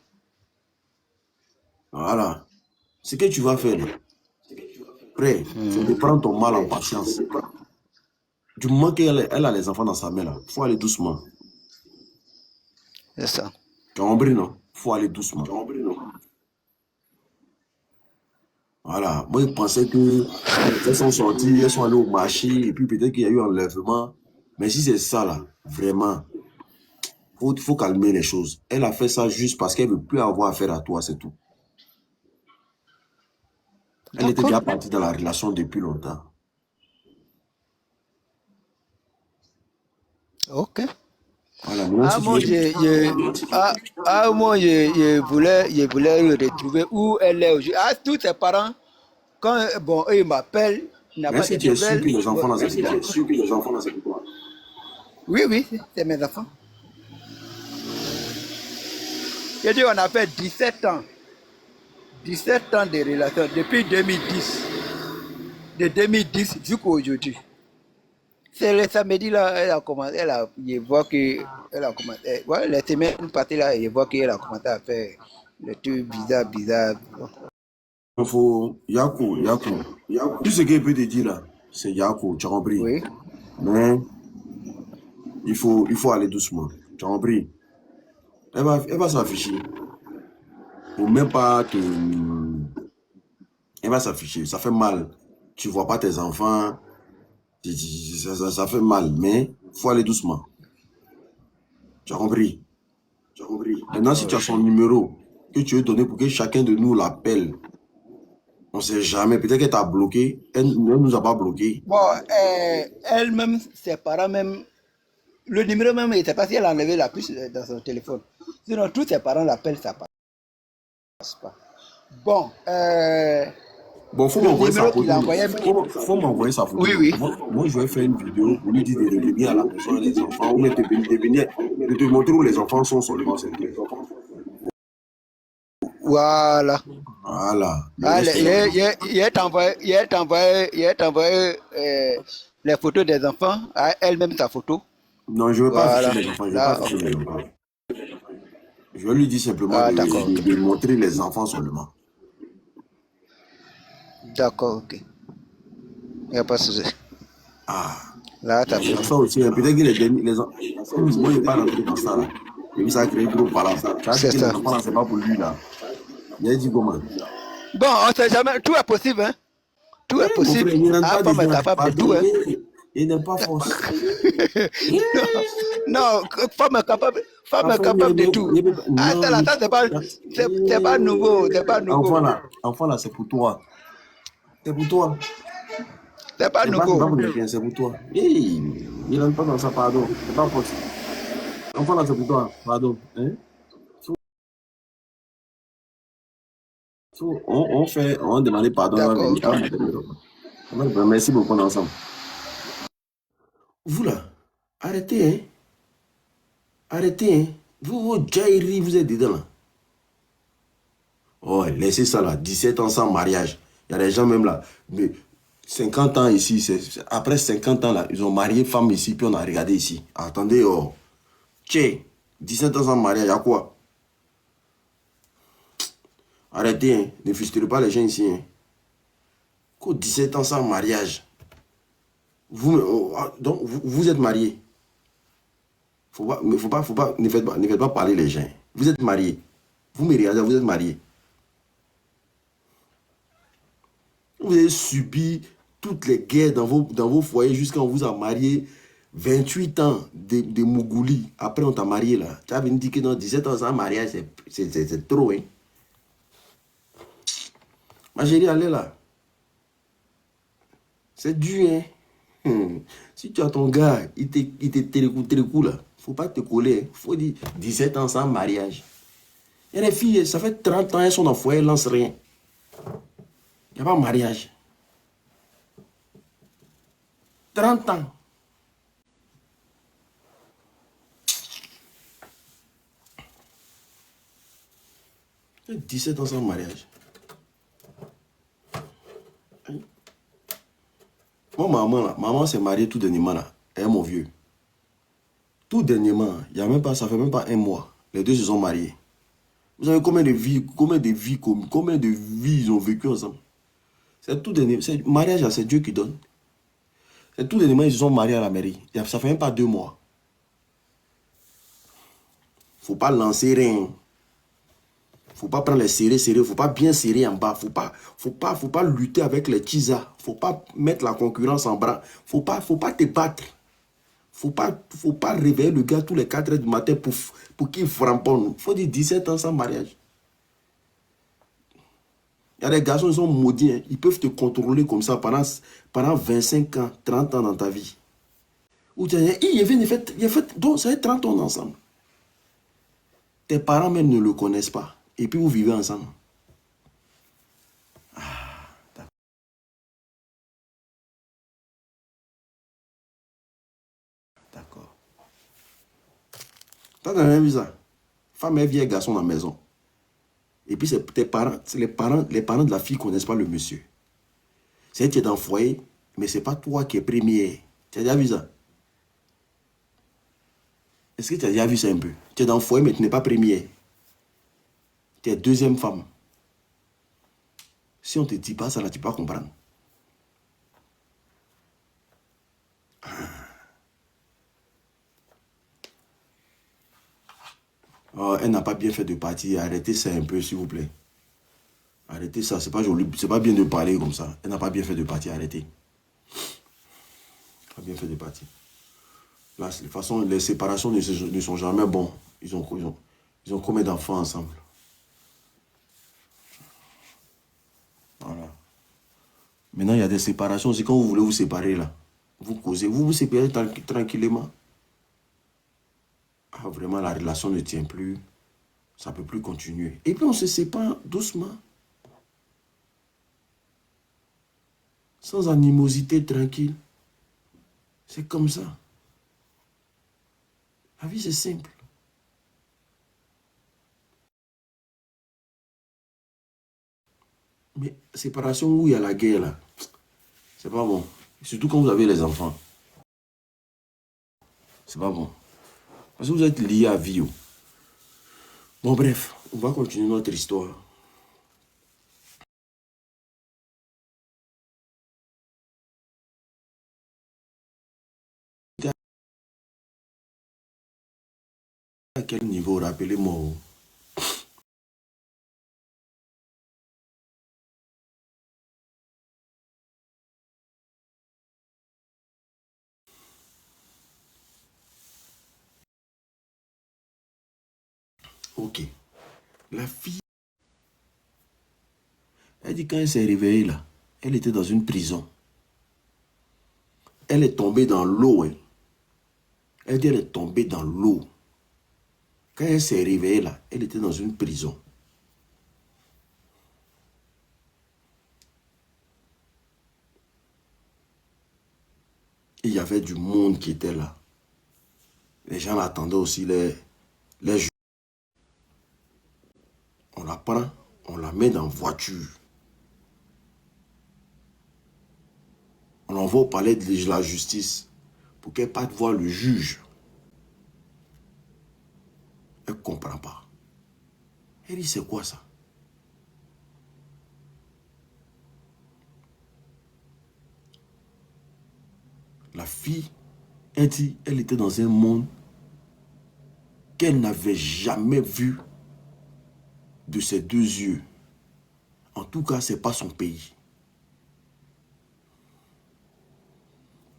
Voilà. Ce que tu vas faire, après, c'est de prendre ton mal en patience. Du moment qu'elle a les enfants dans sa main, il faut aller doucement. C'est ça. Tu as compris, non? Il faut aller doucement. Voilà. Voilà. Moi, je pensais que elles sont sorties, elles sont allées au marché, et puis peut-être qu'il y a eu enlèvement. Mais si c'est ça, là, vraiment, faut calmer les choses. Elle a fait ça juste parce qu'elle ne veut plus avoir affaire à toi, c'est tout. Elle était D'accord. déjà partie dans la relation depuis longtemps. Ok. Voilà, maintenant, Ah, si tu moi, veux... moi, je voulais retrouver où elle est aujourd'hui. Ah, tous ses parents, quand bon, eux, ils m'appellent, il n'a Mais pas est-ce de que tu es sûr que nouvelles. les enfants, là, c'est pour Est-ce toi? que tu es sûr que les enfants, là, c'est pour toi? Oui, oui, c'est mes enfants. J'ai dit, on a fait 17 ans. 17 ans de relation depuis 2010. De 2010 jusqu'à aujourd'hui. C'est le samedi là, elle a commencé, je vois que, elle a commencé, ouais, la semaine passée là, je vois qu'elle a commencé à faire le truc bizarre, bizarre. Il faut... Yako, Yako. Tout ce qu'elle peut te dire, là, c'est Yako, tu as compris? Oui. Mais il faut aller doucement. Tu as compris? Elle va s'afficher. Faut même pas te... Elle va s'afficher. Ça fait mal. Tu vois pas tes enfants. Ça fait mal. Mais faut aller doucement. Tu as compris? J'ai compris. Maintenant, si tu as Ok. son numéro que tu veux donner pour que chacun de nous l'appelle, on sait jamais. Peut-être qu'elle t'a bloqué. Elle ne nous a pas bloqué. Bon, elle-même, ses parents même, le numéro même, je ne sais pas si elle a enlevé la puce dans son téléphone. Sinon, tous ses parents l'appellent, ça passe pas. Bon, Bon, faut le m'envoyer sa numéro qu'il a photo. envoyé. Faut m'envoyer sa photo. Oui, oui. Moi, je vais faire une vidéo pour lui dire de revenir à la maison les enfants ou même de te montrer où les enfants sont seulement. C'est tout. Voilà. Voilà. Le Ah, reste, là. il est envoyé les photos des enfants, à elle-même sa photo. Non, je ne vais pas afficher Voilà. les enfants. Je ne vais pas Là, afficher les enfants. Je vais lui dire simplement ah, d'accord, ok. de montrer les enfants seulement. D'accord, ok. Il n'y a pas de souci. Ah, Là, t'as il y fait. a ça aussi. Hein. Peut-être que les derniers, moi, je ne vais pas rentrer dans ça, là. Et puis, ça a créé gros palabre. Ça a dit C'est que les ça. enfants, là, c'est pas pour lui, là. Il a dit comment? Bon, on sait jamais. Tout est possible, hein. Tout Oui, est mon possible. frère, il ne rentre Ah, pas femme est dedans. capable de tout, Pardon. hein. Il n'aime pas force. Non, non, femme est capable de tout. Ah, ça, là, Non, ça, c'est pas nouveau, c'est pas nouveau. enfant là, c'est pour toi. C'est pour toi. C'est pas C'est nouveau. pas pour quelqu'un, c'est pour toi. Hey, il n'aime pas dans ça, pardon. C'est pas force. Enfant là, c'est pour toi, pardon. Hein? On demande pardon, elle va D'accord, venir. ok. Ah, merci beaucoup, on est ensemble. Vous là, arrêtez, hein. Arrêtez, hein. Vos jailleries, vous êtes dedans là. Oh, laissez ça là, 17 ans sans mariage. Il y a des gens même là, mais 50 ans ici, après 50 ans là, ils ont marié femme ici, puis on a regardé ici. Attendez, oh. Tchè, 17 ans sans mariage, à quoi? Arrêtez, hein. Ne frustrez pas les gens ici. Hein. Quoi, 17 ans sans mariage? Donc, vous êtes marié. Ne faites pas parler les gens. Vous êtes marié. Vous me regardez, vous êtes marié. Vous avez subi toutes les guerres dans vos foyers jusqu'à on vous a marié 28 ans de Mougouli. Après, on t'a marié là. Tu as venu dire que dans 17 ans sans mariage, c'est trop. Hein? Ma chérie, allez là. C'est dur. Hein? Si tu as ton gars, il te télécou là. Faut pas te coller. Hein? Faut dire 17 ans sans mariage. Il y a des filles, ça fait 30 ans, elles sont dans le foyer, elles lancent rien. Il n'y a pas de mariage. 30 ans. 17 ans sans mariage. Moi, maman s'est mariée tout dernièrement là. Elle est mon vieux. Tout dernièrement, il y a même pas, ça fait même pas un mois. Les deux se sont mariés. Vous savez combien de vies ils ont vécu ensemble? C'est tout dernier. Mariage là, c'est Dieu qui donne. C'est tout dernièrement, ils se sont mariés à la mairie. Ça fait même pas 2 mois. Faut pas lancer rien. faut pas prendre les serrés, faut pas bien serrer en bas. Faut pas lutter avec les tisas. Faut pas mettre la concurrence en bras. Faut pas te battre. Faut pas réveiller le gars tous les 4 heures du matin pour qu'il framponne. Faut dire 17 ans sans mariage. Il y a des garçons qui sont maudits. Hein. Ils peuvent te contrôler comme ça pendant 25 ans, 30 ans dans ta vie. Ou tu dis, il a fait, donc ça fait 30 ans ensemble. Tes parents même ne le connaissent pas. Et puis vous vivez ensemble. D'accord. T'as jamais vu ça? Femme et vieille garçon dans la maison. Et puis c'est tes parents, c'est les parents de la fille ne connaissent pas le monsieur. C'est que tu es dans le foyer, mais c'est pas toi qui es premier. Tu as déjà vu ça? Est-ce que tu as déjà vu ça un peu? Tu es dans le foyer, mais tu n'es pas premier. Tu es deuxième femme. Si on ne te dit pas ça, là, tu ne peux pas comprendre. Oh, elle n'a pas bien fait de partir. Arrêtez ça un peu, s'il vous plaît. Arrêtez ça. C'est pas joli. C'est pas bien de parler comme ça. Elle n'a pas bien fait de partir. Arrêtez. Pas bien fait de partir. Là, de toute façon, les séparations ne sont jamais bons. Ils ont combien d'enfants ensemble? Voilà. Maintenant, il y a des séparations. C'est quand vous voulez vous séparer, là. Vous causez. Vous vous séparez tranquillement. Ah, vraiment, la relation ne tient plus. Ça ne peut plus continuer. Et puis, on se sépare doucement. Sans animosité, tranquille. C'est comme ça. La vie, c'est simple. Mais séparation où il y a la guerre, là, c'est pas bon. Surtout quand vous avez les enfants. C'est pas bon. Parce que vous êtes liés à vie. Bon, bref, on va continuer notre histoire. À quel niveau, rappelez-moi. Ok. La fille, elle dit quand elle s'est réveillée là, elle était dans une prison. Elle est tombée dans l'eau. Hein. Elle dit elle est tombée dans l'eau. Quand elle s'est réveillée là, elle était dans une prison. Et il y avait du monde qui était là. Les gens l'attendaient aussi, les juges. On la prend, on la met dans la voiture. On l'envoie au palais de la justice pour qu'elle parte voir le juge. Elle ne comprend pas. Elle dit, c'est quoi ça? La fille, elle dit, elle était dans un monde qu'elle n'avait jamais vu de ses deux yeux. En tout cas, ce n'est pas son pays.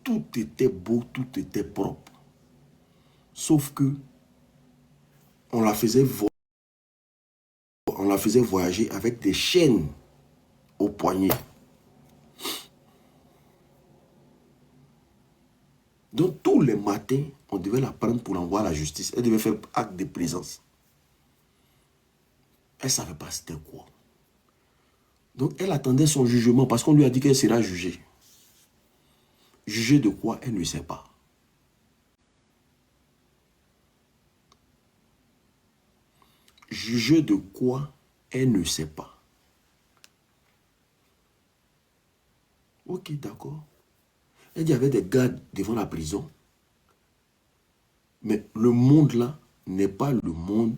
Tout était beau, tout était propre. Sauf que on la faisait voyager avec des chaînes au poignet. Donc tous les matins, on devait la prendre pour l'envoyer à la justice. Elle devait faire acte de présence. Elle ne savait pas c'était quoi. Donc elle attendait son jugement parce qu'on lui a dit qu'elle sera jugée. Jugée de quoi, elle ne sait pas. Jugée de quoi, elle ne sait pas. Ok, d'accord. Elle dit qu'il y avait des gardes devant la prison. Mais le monde là n'est pas le monde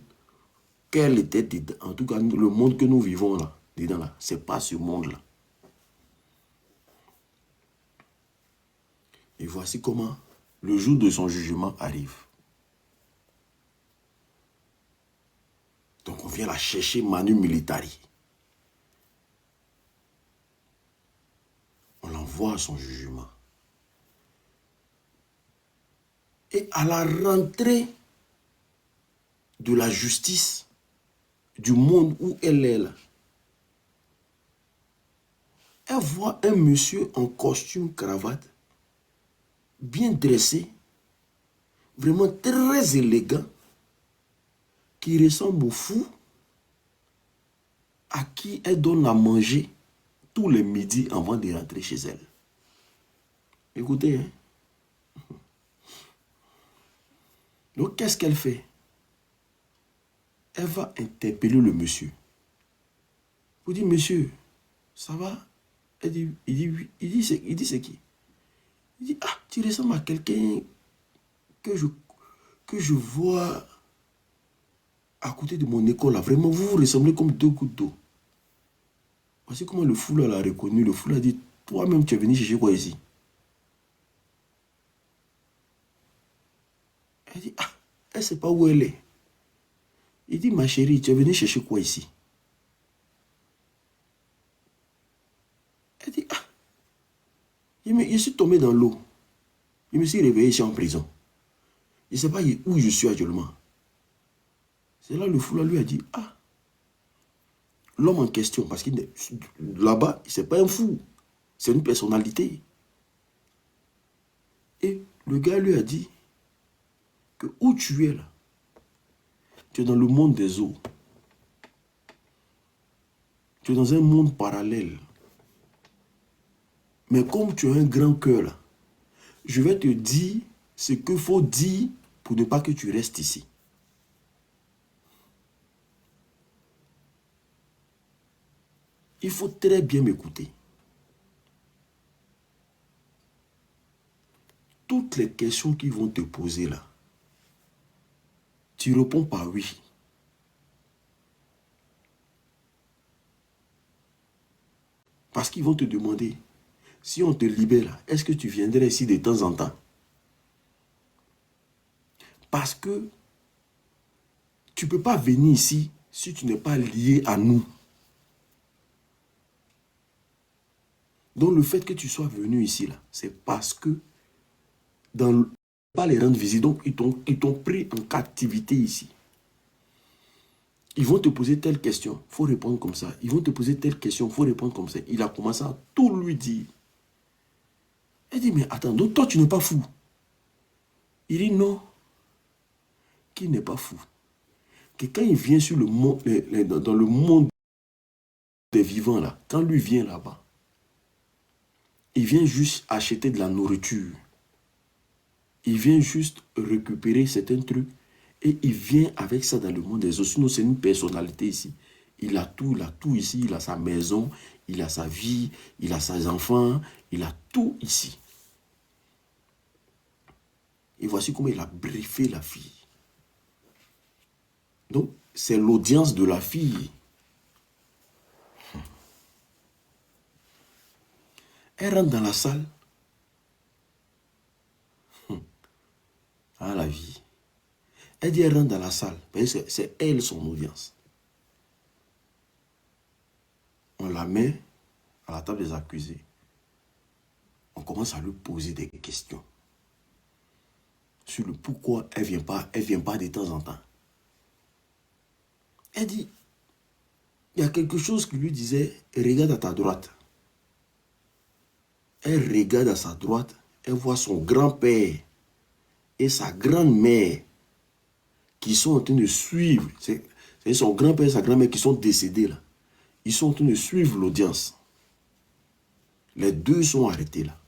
qu'elle était dedans. En tout cas, le monde que nous vivons là, dedans là, ce n'est pas ce monde-là. Et voici comment le jour de son jugement arrive. Donc on vient la chercher manu militari. On l'envoie à son jugement. Et à la rentrée de la justice du monde où elle est là, elle voit un monsieur en costume cravate, bien dressé, vraiment très élégant, qui ressemble au fou, à qui elle donne à manger tous les midis avant de rentrer chez elle. Écoutez, hein? Donc qu'est-ce qu'elle fait? Elle va interpeller le monsieur. Vous dites, monsieur, ça va? Il dit oui. Il dit c'est qui? Il dit, ah, tu ressembles à quelqu'un que je vois à côté de mon école là. Vraiment, vous vous ressemblez comme deux gouttes d'eau. Voici comment le fou là l'a reconnu. Le fou l'a dit, toi-même tu es venu chercher quoi ici? Elle dit, ah, elle ne sait pas où elle est. Il dit, ma chérie, tu es venu chercher quoi ici? Elle dit, ah, je suis tombé dans l'eau. Je me suis réveillé ici en prison. Je ne sais pas où je suis actuellement. C'est là le fou là lui a dit, ah, l'homme en question, parce qu'il là-bas, ce n'est pas un fou, c'est une personnalité. Et le gars lui a dit que où tu es là, tu es dans le monde des eaux. Tu es dans un monde parallèle. Mais comme tu as un grand cœur là, je vais te dire ce qu'il faut dire pour ne pas que tu restes ici. Il faut très bien m'écouter. Toutes les questions qu'ils vont te poser là, tu réponds par oui. Parce qu'ils vont te demander, si on te libère, est-ce que tu viendrais ici de temps en temps? Parce que tu ne peux pas venir ici si tu n'es pas lié à nous. Donc le fait que tu sois venu ici, là, c'est parce que pas les rendre visite, donc ils t'ont pris en captivité ici. Ils vont te poser telle question, il faut répondre comme ça. Ils vont te poser telle question, il faut répondre comme ça. Il a commencé à tout lui dire. Elle dit, mais attends, donc toi tu n'es pas fou? Il dit non, qui n'est pas fou? Que quand il vient sur le monde, dans le monde des vivants, là, quand lui vient là-bas, il vient juste acheter de la nourriture. Il vient juste récupérer certains trucs et il vient avec ça dans le monde des autres. Sinon, c'est une personnalité ici. Il a tout ici. Il a sa maison, il a sa vie, il a ses enfants, il a tout ici. Et voici comment il a briefé la fille. Donc, c'est l'audience de la fille. Elle rentre dans la salle. Ah, la vie. Elle dit, elle rentre dans la salle. C'est elle son audience. On la met à la table des accusés. On commence à lui poser des questions. Sur le pourquoi elle vient pas de temps en temps. Elle dit, il y a quelque chose qui lui disait, regarde à ta droite. Elle regarde à sa droite, elle voit son grand-père et sa grand-mère qui sont en train de suivre. C'est son grand-père et sa grand-mère qui sont décédés là. Ils sont en train de suivre l'audience. Les deux sont arrêtés là.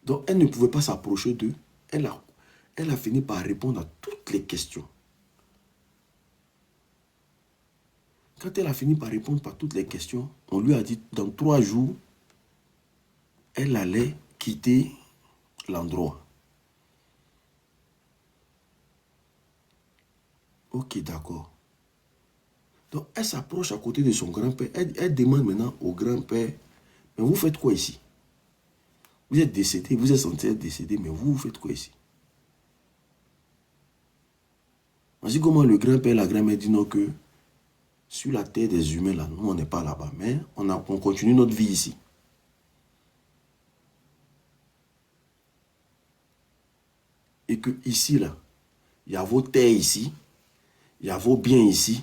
Donc elle ne pouvait pas s'approcher d'eux. Elle a fini par répondre à toutes les questions. Quand elle a fini par répondre à toutes les questions, on lui a dit dans 3 jours, elle allait quitter l'endroit. Ok, d'accord. Donc elle s'approche à côté de son grand-père. Elle demande maintenant au grand-père, mais vous faites quoi ici? Vous êtes décédé, vous êtes censé être décédé, mais vous faites quoi ici? Voici comment le grand-père et la grand-mère disent non que sur la terre des humains, là, nous, on n'est pas là-bas. Mais on continue notre vie ici. Et que ici, là, il y a vos terres ici, il y a vos biens ici,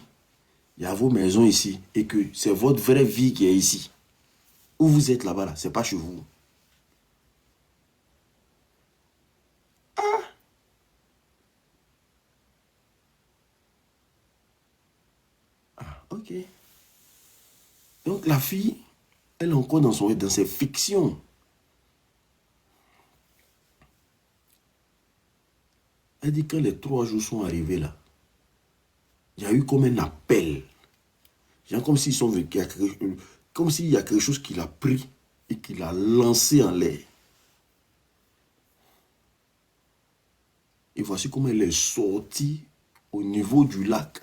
il y a vos maisons ici. Et que c'est votre vraie vie qui est ici. Où vous êtes là-bas, là, c'est pas chez vous. Ok. Donc la fille, elle est encore dans ses fictions. Elle dit que les 3 jours sont arrivés là, il y a eu comme un appel. Genre comme s'ils sont venus, comme s'il y a quelque chose qui l'a pris et qui l'a lancé en l'air. Et voici comment elle est sortie au niveau du lac.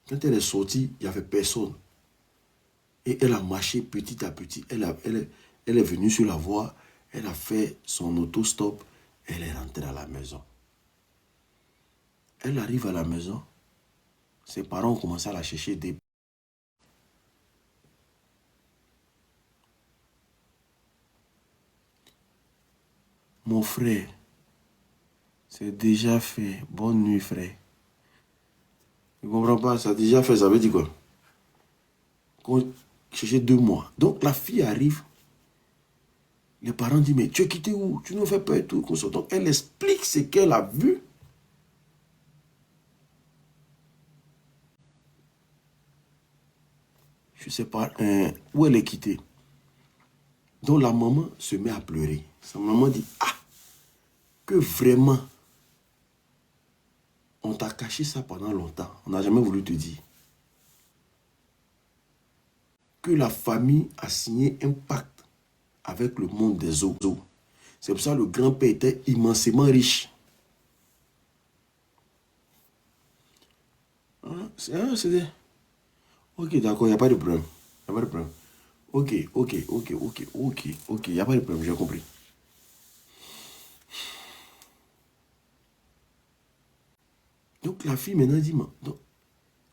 Quand elle est sortie, il n'y avait personne. Et elle a marché petit à petit. Elle est venue sur la voie. Elle a fait son auto-stop. Elle est rentrée à la maison. Elle arrive à la maison. Ses parents ont commencé à la chercher des... Mon frère, c'est déjà fait. Bonne nuit, frère. Je ne comprends pas. Ça a déjà fait. Ça veut dire quoi? Qu'on cherchait 2 mois. Donc la fille arrive. Les parents disent, mais tu es quitté où? Tu nous fais peur et tout. Donc elle explique ce qu'elle a vu. Je ne sais pas où elle est quittée. Donc la maman se met à pleurer. Sa maman dit, ah, que vraiment, on t'a caché ça pendant longtemps. On n'a jamais voulu te dire. Que la famille a signé un pacte avec le monde des eaux. C'est pour ça que le grand-père était immensément riche. Hein? Ok, d'accord, il n'y a pas de problème. Il n'y a pas de problème. Ok, il n'y a pas de problème, j'ai compris. Donc la fille maintenant dit,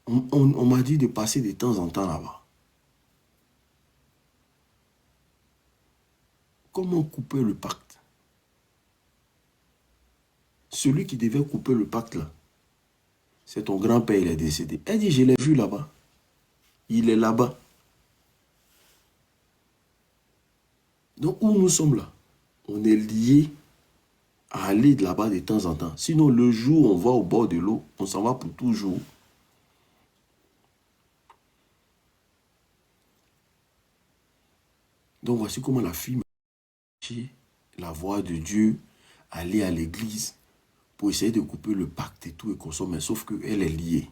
on m'a dit de passer de temps en temps là-bas. Comment couper le pacte? Celui qui devait couper le pacte là, c'est ton grand-père, il est décédé. Elle dit, je l'ai vu là-bas. Il est là-bas. Donc où nous sommes là, on est liés à aller de là-bas de temps en temps. Sinon, le jour où on va au bord de l'eau, on s'en va pour toujours. Donc voici comment la fille m'a dit la voix de Dieu, aller à l'église pour essayer de couper le pacte et tout et consommer, sauf qu'elle est liée.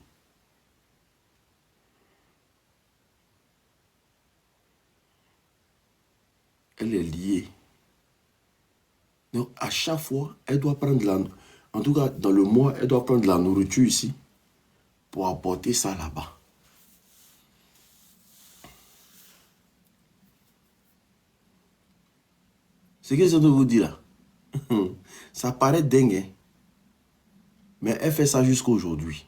Elle est liée. Donc à chaque fois, elle doit prendre en tout cas dans le mois, elle doit prendre de la nourriture ici pour apporter ça là-bas. Ce que je dois vous dire là, ça paraît dingue, hein? Mais elle fait ça jusqu'à aujourd'hui.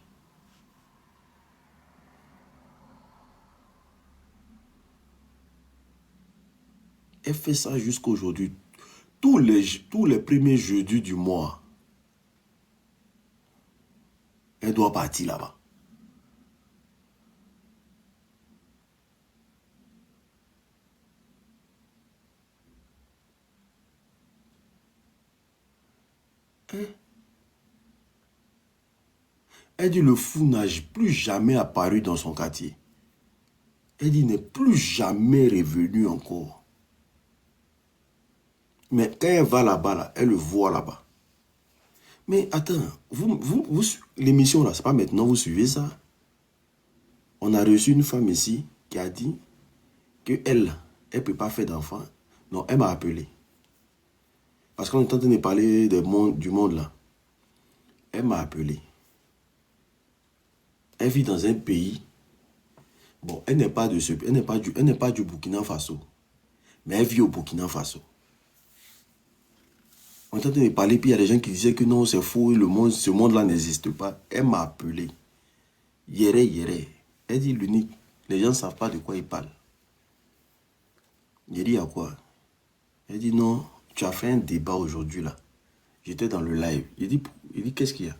Elle fait ça jusqu'à aujourd'hui. Tous les premiers jeudis du mois, elle doit partir là-bas. Elle dit le fou n'a plus jamais apparu dans son quartier. Elle dit n'est plus jamais revenu encore. Mais quand elle va là-bas, là, elle le voit là-bas. Mais attends, l'émission là, c'est pas maintenant, vous suivez ça? On a reçu une femme ici qui a dit qu'elle ne peut pas faire d'enfant. Non, elle m'a appelé. Parce qu'on est en train de parler du monde là. Elle m'a appelé. Elle vit dans un pays. Bon, elle n'est pas du Burkina Faso. Mais elle vit au Burkina Faso. On est en train de parler, puis il y a des gens qui disaient que non, c'est faux, ce monde-là n'existe pas. Elle m'a appelé. Yéré, yéré. Elle dit l'unique. Les gens ne savent pas de quoi ils parlent. J'ai dit à quoi? Elle dit non, tu as fait un débat aujourd'hui là. J'étais dans le live. Il dit qu'est-ce qu'il y a?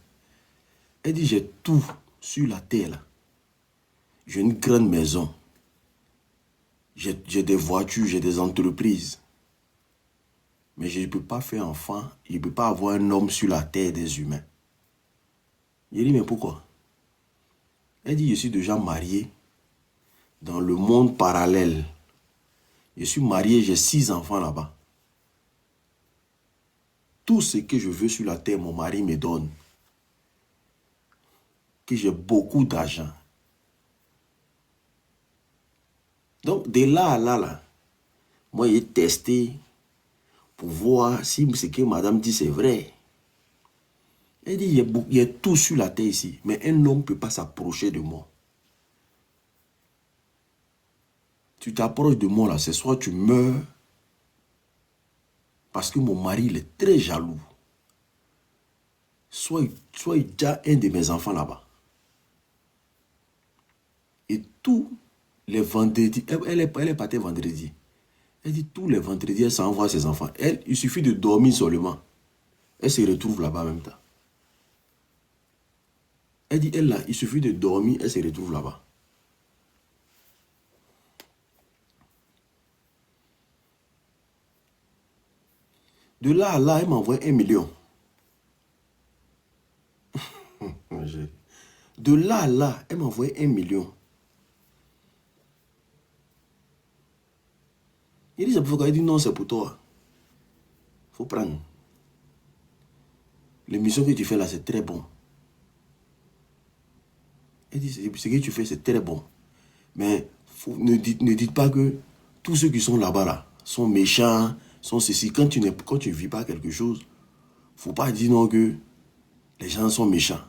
Elle dit j'ai tout sur la terre là. J'ai une grande maison. J'ai des voitures, j'ai des entreprises. Mais je ne peux pas faire enfant. Je ne peux pas avoir un homme sur la terre des humains. J'ai dit mais pourquoi? Elle dit je suis déjà marié dans le monde parallèle. Je suis marié, j'ai 6 enfants là-bas. Tout ce que je veux sur la terre, mon mari me donne. Que j'ai beaucoup d'argent. Donc, de là à là, moi, j'ai testé pour voir si ce que madame dit, c'est vrai. Elle dit, il y a tout sur la terre ici, mais un homme ne peut pas s'approcher de moi. Tu t'approches de moi, là, c'est soit tu meurs, parce que mon mari, il est très jaloux. Soit il y a un de mes enfants là-bas. Et tous les vendredis, elle est partie vendredi. Elle dit tous les vendredis, elle s'envoie ses enfants. Elle, il suffit de dormir seulement. Elle se retrouve là-bas en même temps. Elle dit, elle là, il suffit de dormir, elle se retrouve là-bas. De là à là, elle m'envoie 1 million. De là à là, elle m'envoie 1 million. Il dit, c'est pourquoi? Elle dit, non, c'est pour toi. Il faut prendre. L'émission que tu fais là, c'est très bon. Elle dit, ce que tu fais, c'est très bon. Mais ne dites pas que tous ceux qui sont là-bas, là, sont méchants, sont ceci. Quand tu ne vis pas quelque chose, il ne faut pas dire non que les gens sont méchants.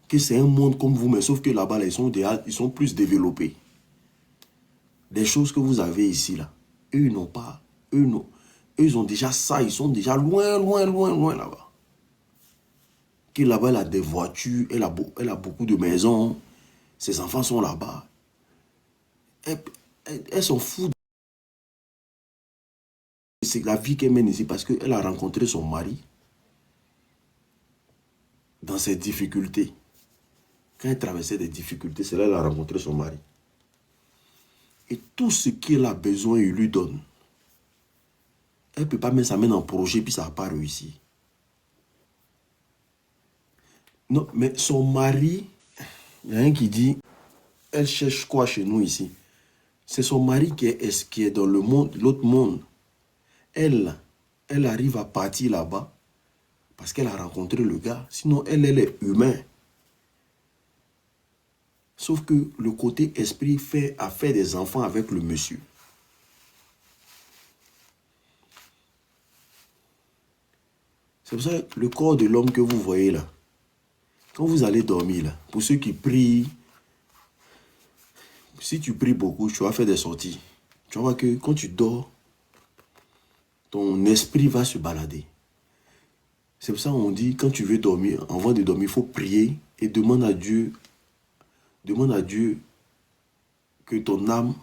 Que c'est un monde comme vous, mais sauf que là-bas, là, ils sont plus développés. Des choses que vous avez ici, là, eux, ils n'ont pas. Eux, ils ont déjà ça, ils sont déjà loin, loin, loin, loin là-bas. Que là-bas, elle a des voitures, elle a beaucoup de maisons, ses enfants sont là-bas. Elle s'en fout. C'est la vie qu'elle mène ici parce qu'elle a rencontré son mari dans ses difficultés. Quand elle traversait des difficultés, c'est là qu'elle a rencontré son mari. Et tout ce qu'elle a besoin, il lui donne. Elle ne peut pas mettre sa main en projet puis ça n'a pas réussi. Non, mais son mari, il y a un qui dit, elle cherche quoi chez nous ici? C'est son mari qui est dans le monde, l'autre monde. Elle arrive à partir là-bas parce qu'elle a rencontré le gars. Sinon, elle est humaine. Sauf que le côté esprit a fait des enfants avec le monsieur. C'est pour ça que le corps de l'homme que vous voyez là, quand vous allez dormir là, pour ceux qui prient, si tu pries beaucoup, tu vas faire des sorties. Tu vas voir que quand tu dors, ton esprit va se balader. C'est pour ça qu'on dit, quand tu veux dormir, avant de dormir, il faut prier et demande à Dieu que ton âme,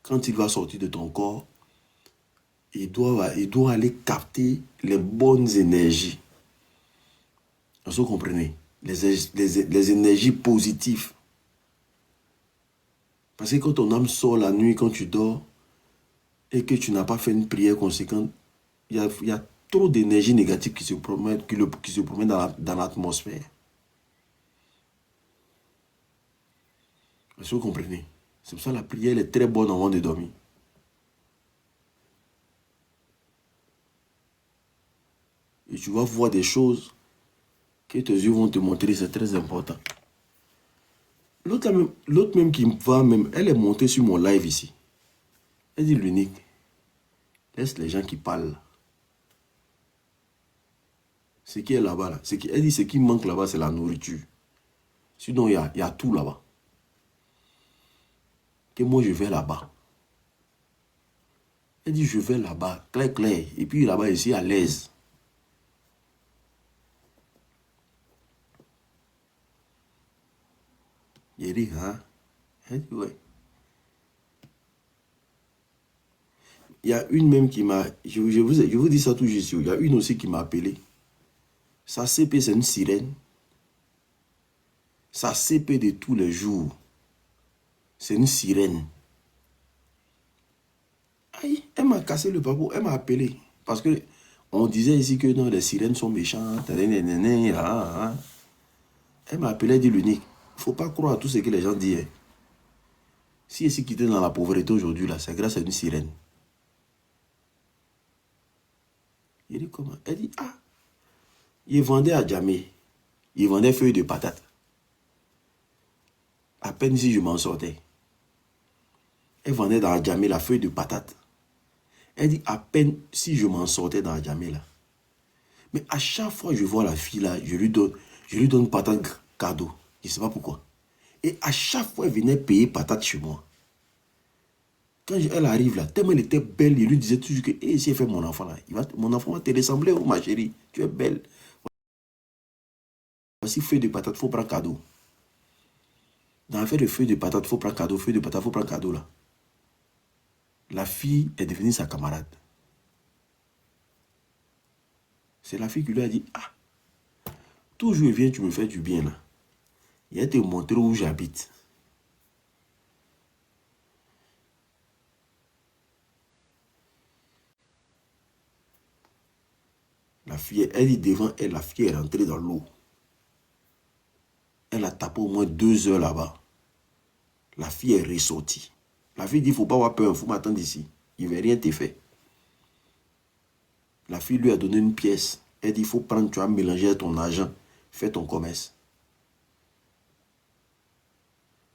quand il va sortir de ton corps, il doit aller capter les bonnes énergies. Vous comprenez? Les énergies positives. Parce que quand ton âme sort la nuit, quand tu dors, et que tu n'as pas fait une prière conséquente, il y a trop d'énergie négative qui se promène, dans l'atmosphère. Vous comprenez? C'est pour ça que la prière est très bonne avant de dormir. Et tu vas voir des choses que tes yeux vont te montrer, c'est très important. L'autre même qui va même, elle est montée sur mon live ici. Elle dit l'unique. Laisse les gens qui parlent. Ce qui est là-bas, là, elle dit ce qui manque là-bas, c'est la nourriture. Sinon, il y a tout là-bas. Que moi, je vais là-bas. Elle dit, je vais là-bas, clair, clair. Et puis là-bas, ici, à l'aise. Il dit, hein? Elle dit, ouais. Il y a une même qui m'a... Je vous dis ça tout juste. Il y a une aussi qui m'a appelé. Sa CP, c'est une sirène. Sa CP de tous les jours, c'est une sirène. Aïe, elle m'a cassé le papo, elle m'a appelé. Parce que on disait ici que non, les sirènes sont méchantes. Elle m'a appelé, elle dit l'unique. Il ne faut pas croire à tout ce que les gens disent. Si elle s'est quittée dans la pauvreté aujourd'hui, là, c'est grâce à une sirène. Il dit comment? Elle dit, ah, il vendait à Djamé. Il vendait feuilles de patates. À peine si je m'en sortais. Elle vendait dans Djamé la feuille de patates. Elle dit, à peine si je m'en sortais dans Djamé là. Mais à chaque fois que je vois la fille là, je lui donne patate cadeau. Je ne sais pas pourquoi. Et à chaque fois, elle venait payer patate chez moi. Quand elle arrive là, tellement elle était belle, il lui disait toujours que hey, si elle fait mon enfant là, mon enfant va te ressembler, oh ma chérie, tu es belle. Voici feuille de patate, il faut prendre cadeau. Dans l'affaire de feuille de patate, il faut prendre cadeau, feuille de patate, il faut prendre cadeau là. La fille est devenue sa camarade. C'est la fille qui lui a dit, ah, toujours viens, tu me fais du bien là. Il a te montrer où j'habite. La fille, elle dit devant elle, la fille est rentrée dans l'eau. Elle a tapé au moins 2 heures là-bas. La fille est ressortie. La fille dit, il ne faut pas avoir peur, il faut m'attendre ici. Il ne va rien te faire. La fille lui a donné une pièce. Elle dit, il faut prendre, tu vas mélanger ton argent. Fais ton commerce.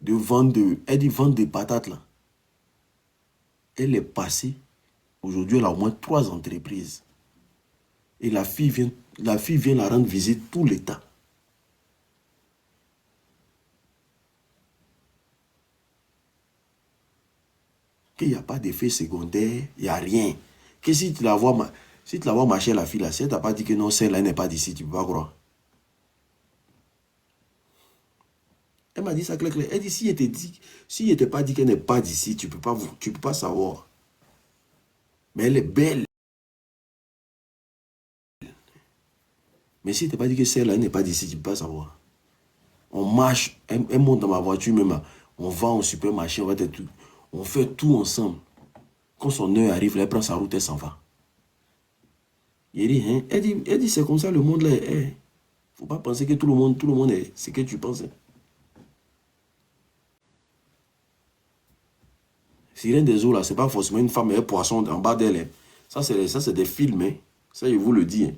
Elle dit, vendre des patates là. Elle est passée. Aujourd'hui, elle a au moins 3 entreprises. Et la fille vient la rendre visite tout l'état. Qu'il n'y a pas d'effet secondaire, il n'y a rien. Que si tu la vois marcher la fille là, si elle t'a pas dit que non, celle-là n'est pas d'ici, tu ne peux pas croire. Elle m'a dit ça clair. Elle dit, si elle n'était pas dit qu'elle n'est pas d'ici, tu ne peux pas savoir. Mais elle est belle. Mais si elle t'a pas dit que celle-là n'est pas d'ici, tu ne peux pas savoir. On marche, elle monte dans ma voiture même. On va au supermarché, on fait tout ensemble. Quand son heure arrive, elle prend sa route, elle s'en va. Il dit, hein? Elle dit c'est comme ça le monde là. Il ne faut pas penser que tout le monde est ce que tu penses. Sirène des eaux là, c'est pas forcément une femme et un poisson en bas d'elle. Ça c'est des films. Hein. Ça, je vous le dis. Hein.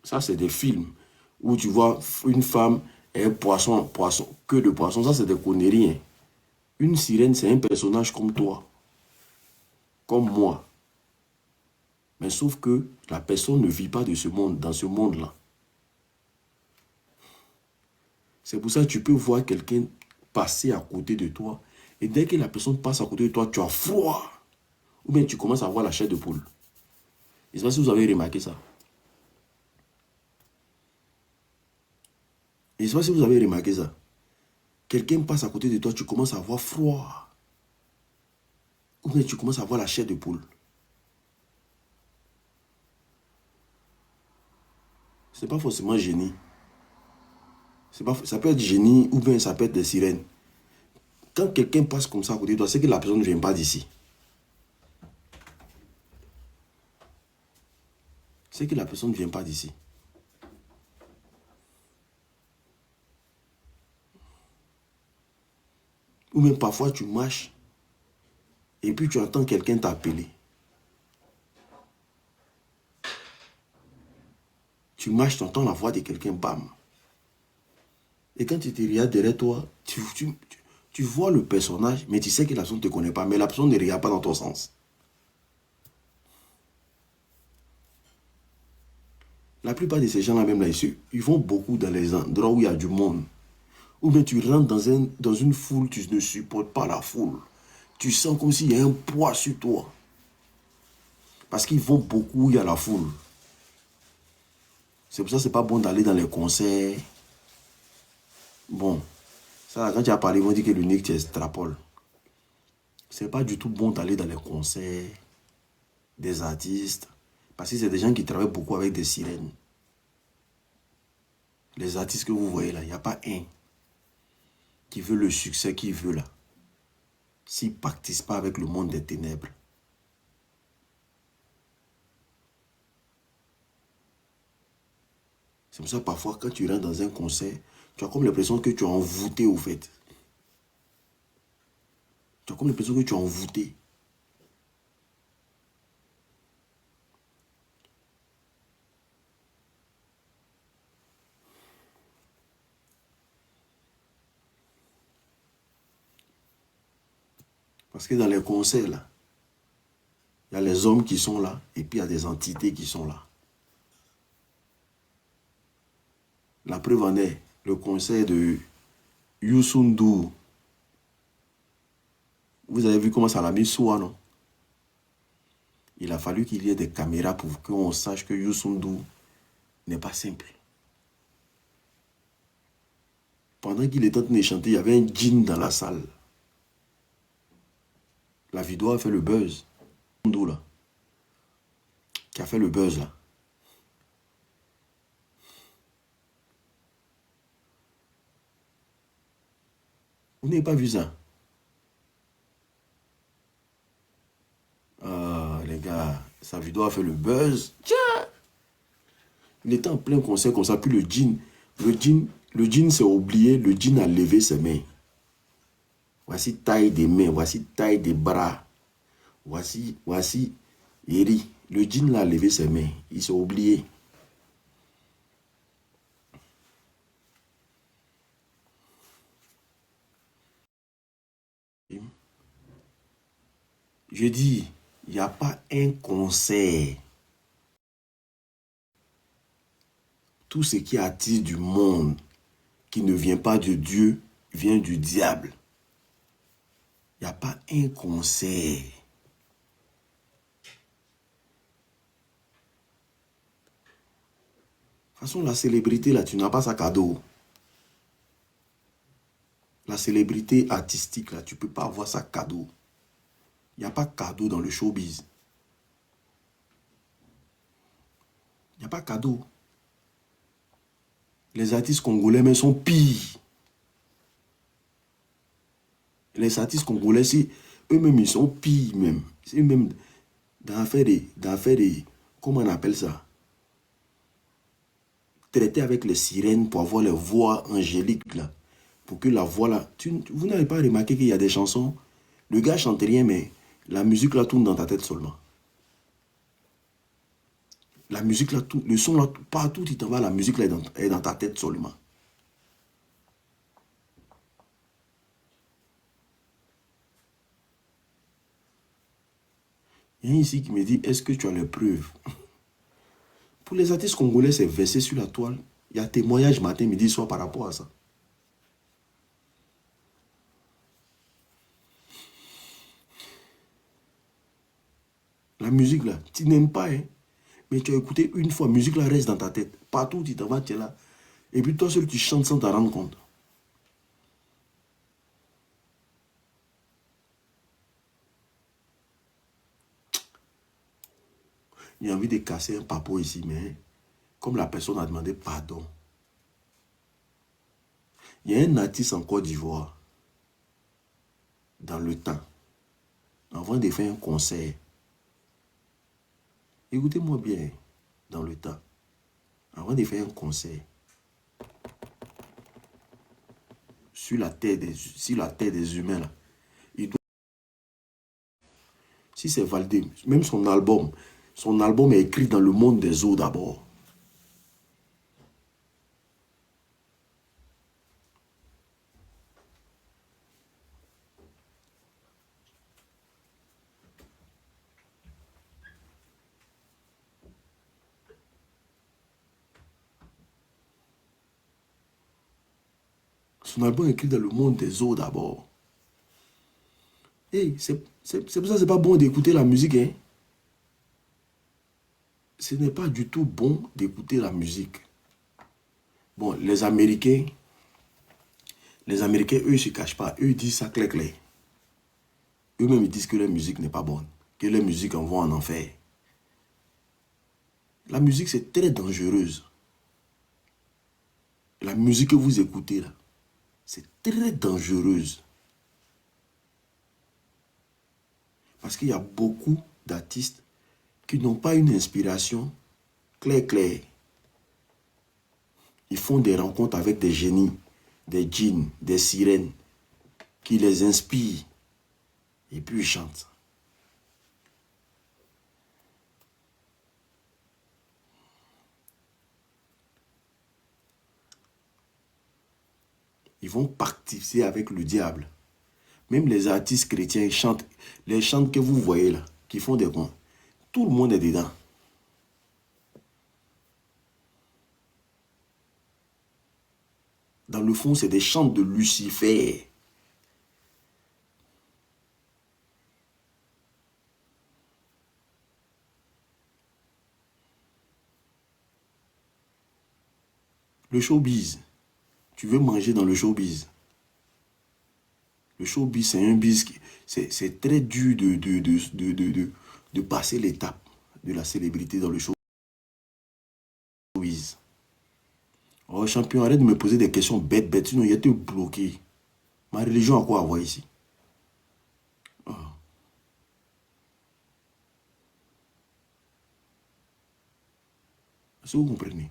Ça, c'est des films où tu vois une femme et un poisson, queue de poisson. Ça, c'est des conneries. Hein. Une sirène, c'est un personnage comme toi, comme moi. Mais sauf que la personne ne vit pas de ce monde, dans ce monde-là. C'est pour ça que tu peux voir quelqu'un passer à côté de toi. Et dès que la personne passe à côté de toi, tu as froid. Ou bien tu commences à avoir la chair de poule. Je ne sais pas si vous avez remarqué ça. Je ne sais pas si vous avez remarqué ça. Quelqu'un passe à côté de toi, tu commences à avoir froid. Ou bien tu commences à avoir la chair de poule. Ce n'est pas forcément génie. Ça peut être génie ou bien ça peut être des sirènes. Quand quelqu'un passe comme ça à côté de toi, c'est que la personne ne vient pas d'ici. C'est que la personne ne vient pas d'ici. Ou même parfois tu marches et puis tu entends quelqu'un t'appeler. Tu marches, tu entends la voix de quelqu'un, bam. Et quand tu te regardes derrière toi, tu vois le personnage, mais tu sais que la personne ne te connaît pas, mais la personne ne regarde pas dans ton sens. La plupart de ces gens-là, même là, ils vont beaucoup dans les endroits où il y a du monde. Ou bien tu rentres dans une foule, tu ne supportes pas la foule. Tu sens comme s'il y a un poids sur toi. Parce qu'ils vont beaucoup où il y a la foule. C'est pour ça que ce n'est pas bon d'aller dans les concerts. Bon, ça, quand tu as parlé, ils vont dire que le Nick, tu extrapoles. C'est pas du tout bon d'aller dans les concerts des artistes. Parce que c'est des gens qui travaillent beaucoup avec des sirènes. Les artistes que vous voyez là, il n'y a pas un qui veut le succès qu'il veut là. S'il ne pactise pas avec le monde des ténèbres. C'est pour ça que parfois, quand tu rentres dans un concert, tu as comme l'impression que tu es envoûté au fait. Tu as comme l'impression que tu es envoûté. Parce que dans les concerts, là, il y a les hommes qui sont là et puis il y a des entités qui sont là. La preuve en est le concert de Youssou N'Dour. Vous avez vu comment ça l'a mis soi, non? Il a fallu qu'il y ait des caméras pour qu'on sache que Youssou N'Dour n'est pas simple. Pendant qu'il était en train de chanter, il y avait un djinn dans la salle. La vidéo a fait le buzz. N'Dour là. Qui a fait le buzz là. Vous n'avez pas vu ça? Ah, les gars, sa vidéo a fait le buzz. Tiens! Il était en plein concert comme ça, puis le djinn s'est oublié, le djinn a levé ses mains. Voici taille des mains, voici taille des bras. Voici, Eri. Le djinn a levé ses mains, il s'est oublié. Je dis, il n'y a pas un concert. Tout ce qui attire du monde, qui ne vient pas de Dieu, vient du diable. Il n'y a pas un concert. De toute façon, la célébrité, là, tu n'as pas ça cadeau. La célébrité artistique, là, tu ne peux pas avoir ça cadeau. Il n'y a pas cadeau dans le showbiz. Il n'y a pas cadeau. Les artistes congolais, mais sont pires. Les artistes congolais, eux-mêmes, ils sont pires même. C'est eux-mêmes dans des, comment on appelle ça? Traiter avec les sirènes pour avoir les voix angéliques là. Pour que la voix là... Vous n'avez pas remarqué qu'il y a des chansons, le gars chante rien, mais la musique là tourne dans ta tête seulement. La musique là, le son là, partout il t'en va, la musique là est dans ta tête seulement. Il y a un ici qui me dit, est-ce que tu as les preuves? Pour les artistes congolais, c'est versé sur la toile. Il y a témoignage matin, midi, soir par rapport à ça. La musique là, tu n'aimes pas, hein? Mais tu as écouté une fois, la musique là reste dans ta tête. Partout où tu t'en vas, tu es là. Et puis toi seul, tu chantes sans t'en rendre compte. J'ai envie de casser un papo ici, mais comme la personne a demandé pardon. Il y a un artiste en Côte d'Ivoire, dans le temps, avant de faire un concert. Écoutez-moi bien, dans le temps, avant de faire un concert, sur la terre des humains, là, il doit, si c'est validé, même son album est écrit dans le monde des eaux d'abord. Son album est écrit dans le monde des eaux d'abord. Et c'est pour ça que c'est pas bon d'écouter la musique. Hein. Ce n'est pas du tout bon d'écouter la musique. Bon, les Américains, Les Américains, eux, ne se cachent pas. Eux, ils disent ça clair, clair. Eux-mêmes, ils disent que leur musique n'est pas bonne. Que leur musique envoie en enfer. La musique, c'est très dangereuse. La musique que vous écoutez, là, c'est très dangereuse. Parce qu'il y a beaucoup d'artistes qui n'ont pas une inspiration claire. Ils font des rencontres avec des génies, des djinns, des sirènes, qui les inspirent. Et puis ils chantent. Ils vont pactiser avec le diable. Même les artistes chrétiens, ils chantent. Les chants que vous voyez là, qui font des coins. Tout le monde est dedans. Dans le fond, c'est des chants de Lucifer. Le showbiz. Tu veux manger dans le showbiz. Le showbiz, c'est un biz qui... C'est très dur de passer l'étape de la célébrité dans le showbiz. Oh, champion, arrête de me poser des questions bêtes, sinon il y a te bloqué. Ma religion a quoi à voir ici? Oh. Est-ce que vous comprenez?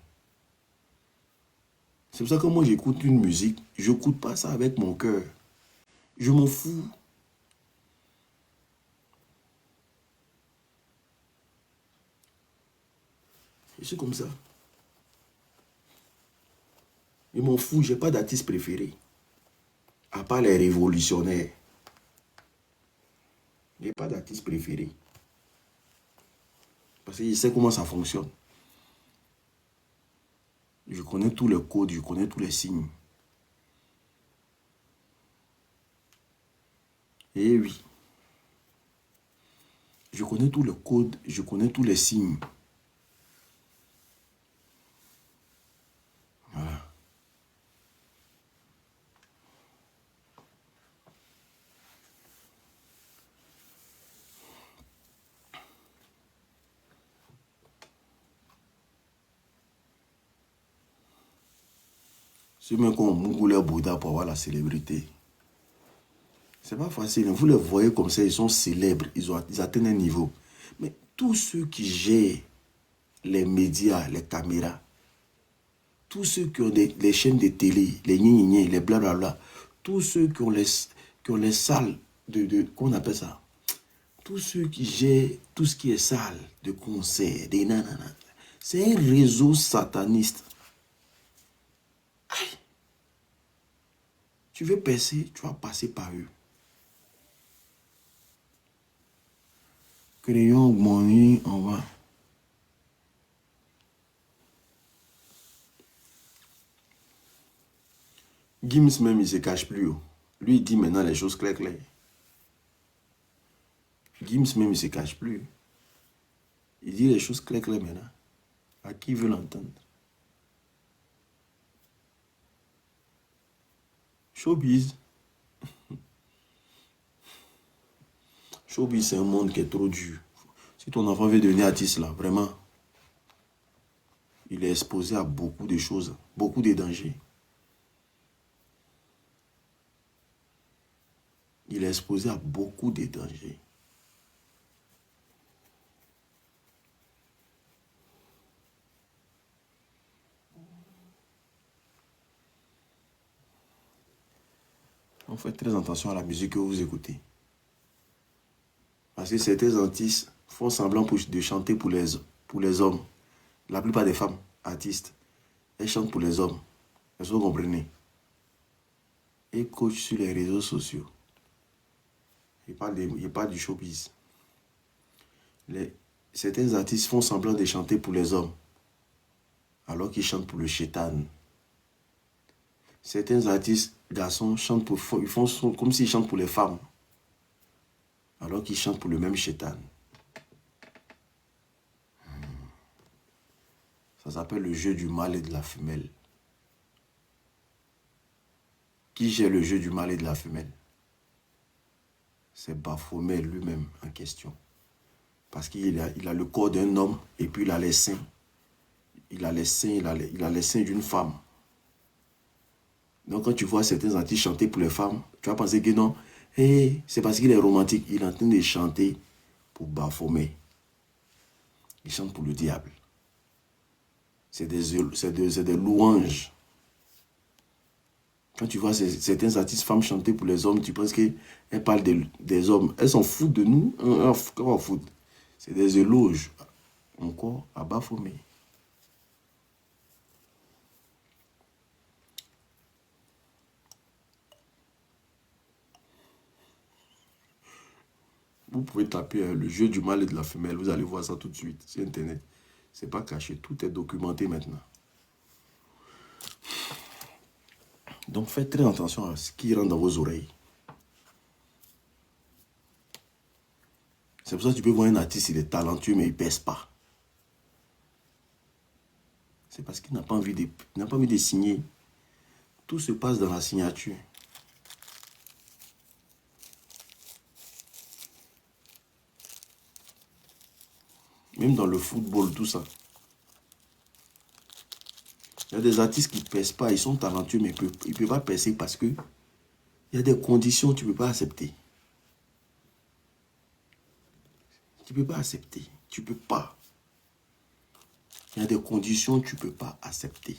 C'est pour ça que moi j'écoute une musique, je n'écoute pas ça avec mon cœur. Je m'en fous. Je suis comme ça. Je m'en fous, je n'ai pas d'artiste préféré. À part les révolutionnaires. Je n'ai pas d'artiste préféré. Parce que je sais comment ça fonctionne. Je connais tous les codes, je connais tous les signes. Eh oui. Je connais tous les codes, je connais tous les signes. Voilà. Ceux même qu'on mouille leur Bouddha pour avoir la célébrité. C'est pas facile. Vous les voyez comme ça, ils sont célèbres, ils atteignent un niveau. Mais tous ceux qui gèrent les médias, les caméras, tous ceux qui ont les chaînes de télé, les gni les blablabla, tous ceux qui ont les salles qu'on appelle ça, tous ceux qui gèrent tout ce qui est salle de concert, des nanana, c'est un réseau sataniste. Aïe. Tu veux percer, tu vas passer par eux. Crayon, monnaie, on va. Gims même, il ne se cache plus. Lui, il dit maintenant les choses claires. Gims même, il ne se cache plus. Il dit les choses claires maintenant. À qui veut l'entendre? Showbiz. Showbiz, c'est un monde qui est trop dur. Si ton enfant veut devenir artiste, là, vraiment, il est exposé à beaucoup de choses, beaucoup de dangers. Il est exposé à beaucoup de dangers. Donc faites très attention à la musique que vous écoutez. Parce que certains artistes font semblant de chanter pour les hommes. La plupart des femmes artistes, elles chantent pour les hommes. Est-ce que vous comprenez? Et coach sur les réseaux sociaux. Il parle du showbiz. Certains artistes font semblant de chanter pour les hommes, alors qu'ils chantent pour le chétan. Certains artistes, garçons, ils font comme s'ils chantent pour les femmes, alors qu'ils chantent pour le même chétan. Ça s'appelle le jeu du mâle et de la femelle. qui gère le jeu du mâle et de la femelle. C'est Baphomet lui-même en question. Parce qu'il a le corps d'un homme et puis il a les seins. Il a les seins d'une femme. Donc quand tu vois certains artistes chanter pour les femmes, tu vas penser que non, hey, c'est parce qu'il est romantique. Il est en train de chanter pour Baphomet. Il chante pour le diable. C'est des louanges. Quand tu vois certains artistes femmes chanter pour les hommes, tu penses qu'elles parlent des hommes. Elles s'en foutent de nous. Comment foutent? C'est des éloges. Encore à Baphomet. Vous pouvez taper le jeu du mâle et de la femelle. Vous allez voir ça tout de suite sur Internet. C'est pas caché. Tout est documenté maintenant. Donc faites très attention à ce qui rentre dans vos oreilles. C'est pour ça que tu peux voir un artiste, il est talentueux, mais il ne pèse pas. C'est parce qu'il n'a pas envie de signer. Tout se passe dans la signature. Même dans le football, tout ça. Il y a des artistes qui ne pèsent pas, ils sont talentueux, mais ils ne peuvent pas percer parce que il y a des conditions que tu ne peux pas accepter. Tu ne peux pas accepter. Tu ne peux pas. Il y a des conditions que tu ne peux pas accepter.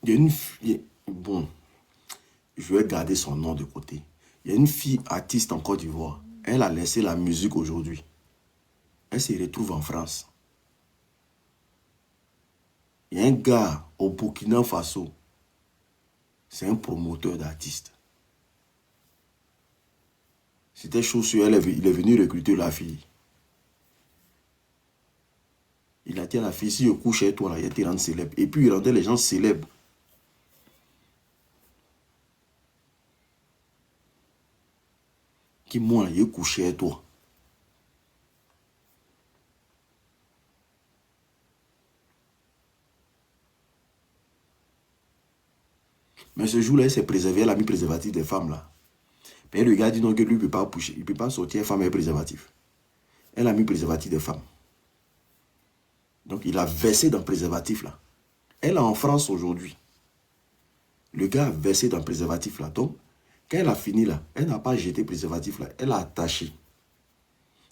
Il y a une fille, bon, je vais garder son nom de côté. Il y a une fille artiste en Côte d'Ivoire. Elle a laissé la musique aujourd'hui. Elle se retrouve en France. Il y a un gars au Burkina Faso. C'est un promoteur d'artistes. C'était chaud sur elle. Il est venu recruter la fille. Il a dit à la fille, si je couche chez toi, là, il te rend célèbre. Et puis il rendait les gens célèbres. Qui moi, il couché chez toi. Mais ce jour-là, elle s'est préservée, elle a mis préservatif des femmes là. Mais le gars dit non que lui ne peut pas coucher, il ne peut pas sortir femme et préservatif. Elle a mis préservatif des femmes. Donc il a versé dans le préservatif là. Elle est en France aujourd'hui. Le gars a versé dans le préservatif là. Donc, quand elle a fini là, elle n'a pas jeté le préservatif là, elle a attaché.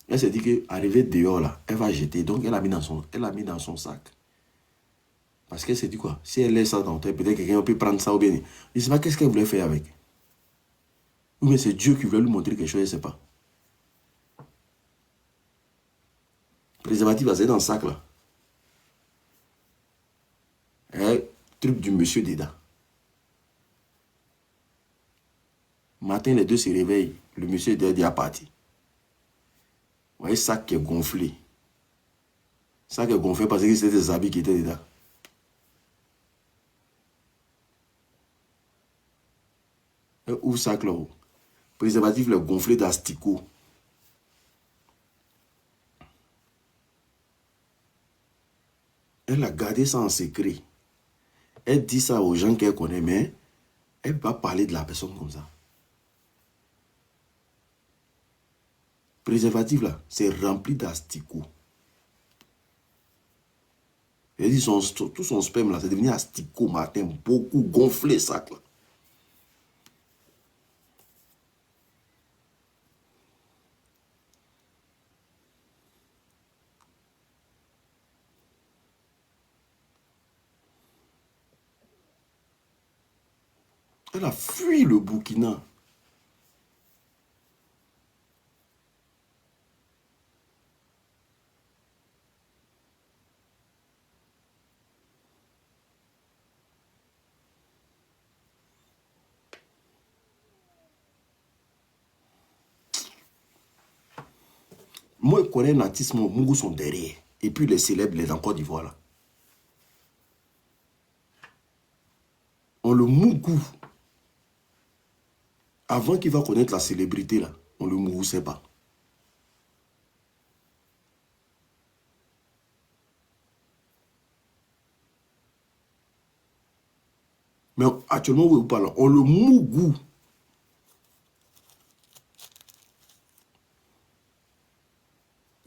Elle s'est dit qu'arrivée dehors là, elle va jeter. Donc elle a mis dans son sac. Parce qu'elle s'est dit quoi? Si elle laisse ça dans terre, peut-être quelqu'un peut prendre ça ou bien. Je ne sais pas qu'est-ce qu'elle voulait faire avec. Ou bien c'est Dieu qui voulait lui montrer quelque chose, elle ne sait pas. Le préservatif là, c'est dans le sac là. Et truc du monsieur dedans. Matin, les deux se réveillent. Le monsieur est déjà parti. Vous voyez, sac qui est gonflé. Sac qui est gonflé parce que c'était des habits qui étaient dedans. Et ouvre sac là-haut. Préservatif le gonflé d'asticot. Elle a gardé ça en secret. Elle dit ça aux gens qu'elle connaît, mais elle va parler de la personne comme ça. Préservatif là, c'est rempli d'asticot. Elle dit tout son sperme là, c'est devenu asticot matin, beaucoup gonflé sac là. Elle a fui le Burkina. Moi, je connais un artiste, mon goût sont derrière. Et puis les célèbres, les en Côte d'Ivoire là. On le mougou. avant qu'il va connaître la célébrité, là, on ne le moussait pas. Mais actuellement, où vous parlez, on le mougou.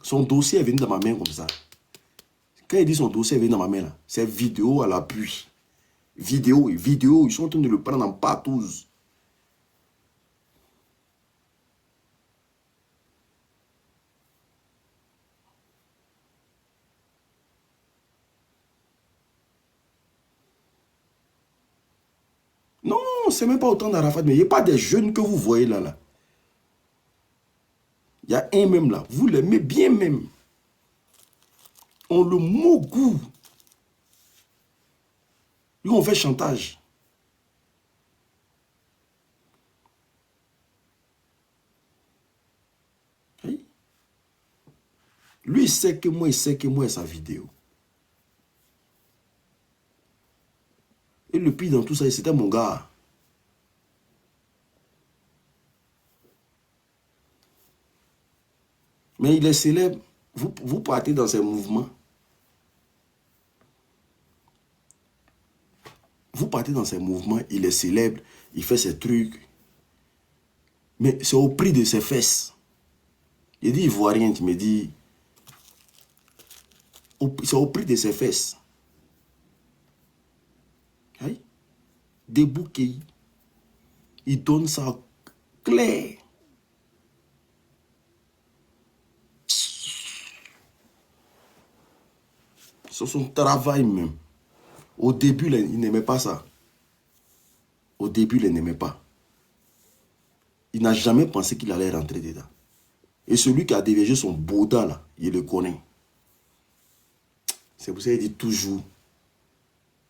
Son dossier est venu dans ma main comme ça. Quand il dit son dossier est venu dans ma main, là, c'est vidéo à l'appui. Vidéo, ils sont en train de le prendre en partouze. Non, c'est même pas autant d'Arafat, mais il n'y a pas des jeunes que vous voyez là. Il y a un même là, vous l'aimez bien même. On le mougou. Lui, on fait chantage. Oui. Lui, il sait que moi, sa vidéo. Et le pire dans tout ça, c'était mon gars. Mais il est célèbre. Vous partez dans ses mouvements. Vous partez dans ses mouvements, il est célèbre, il fait ses trucs. Mais c'est au prix de ses fesses. Il dit ivoirien, tu me dis. C'est au prix de ses fesses. Oui. Des bouquets. Il donne ça clair. C'est son travail même. Au début, il n'aimait pas ça. Au début, il n'aimait pas. Il n'a jamais pensé qu'il allait rentrer dedans. Et celui qui a dévié son Bouddha, là, il le connaît. C'est pour ça qu'il dit toujours,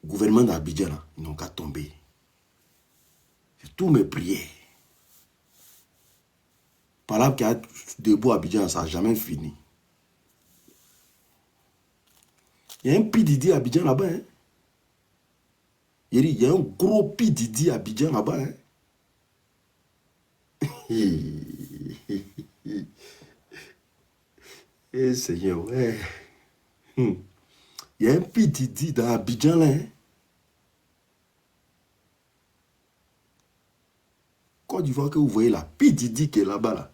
gouvernement d'Abidjan, là, ils n'ont qu'à tomber. C'est tous mes prières. Par là qu'il y a debout à Abidjan, ça n'a jamais fini. Il y a un P-Didi à Abidjan là-bas. Hein? Il y a un gros P-Didi à Abidjan là-bas. Hein? Eh Seigneur, ouais. Il y a un P-Didi dans Abidjan là. Hein? Côte d'Ivoire que vous voyez là, P-Didi qui est là-bas là.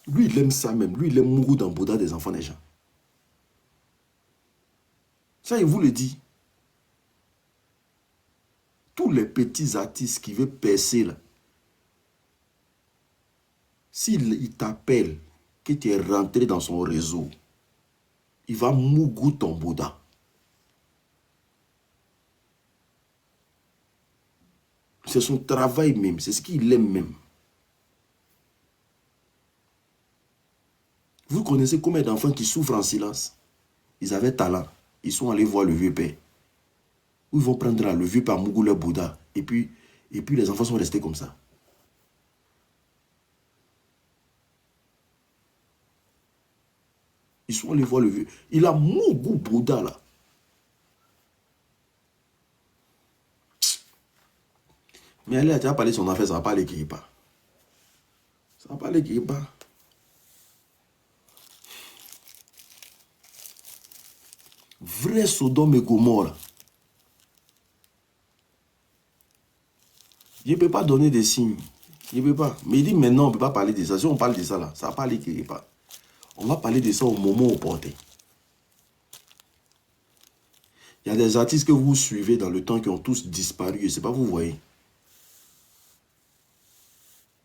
Lui, il aime ça même. Lui, il aime mourir dans le Bouddha des enfants des gens. Ça, il vous le dit. Tous les petits artistes qui veulent percer là, s'il t'appelle, que tu es rentré dans son réseau, il va mougou ton Bouddha. C'est son travail même, c'est ce qu'il aime même. Vous connaissez combien d'enfants qui souffrent en silence? Ils avaient talent, ils sont allés voir le vieux père. Où ils vont prendre là, le vieux père mougou leur Bouddha. Et puis les enfants sont restés comme ça. Ils sont allés voir le vieux. Il a mougou Bouddha là. Mais allez, tu as parlé de son affaire, ça ne va pas aller quelque part. Ça ne va pas aller quelque part. Vrai Sodome et Gomorrhe. Je ne peux pas donner des signes. Je ne peux pas. Mais il dit maintenant, on ne peut pas parler de ça. Si on parle de ça là, ça ne va pas aller quelque part. On va parler de ça au moment opportun. Il y a des artistes que vous suivez dans le temps qui ont tous disparu. Je ne sais pas, vous voyez.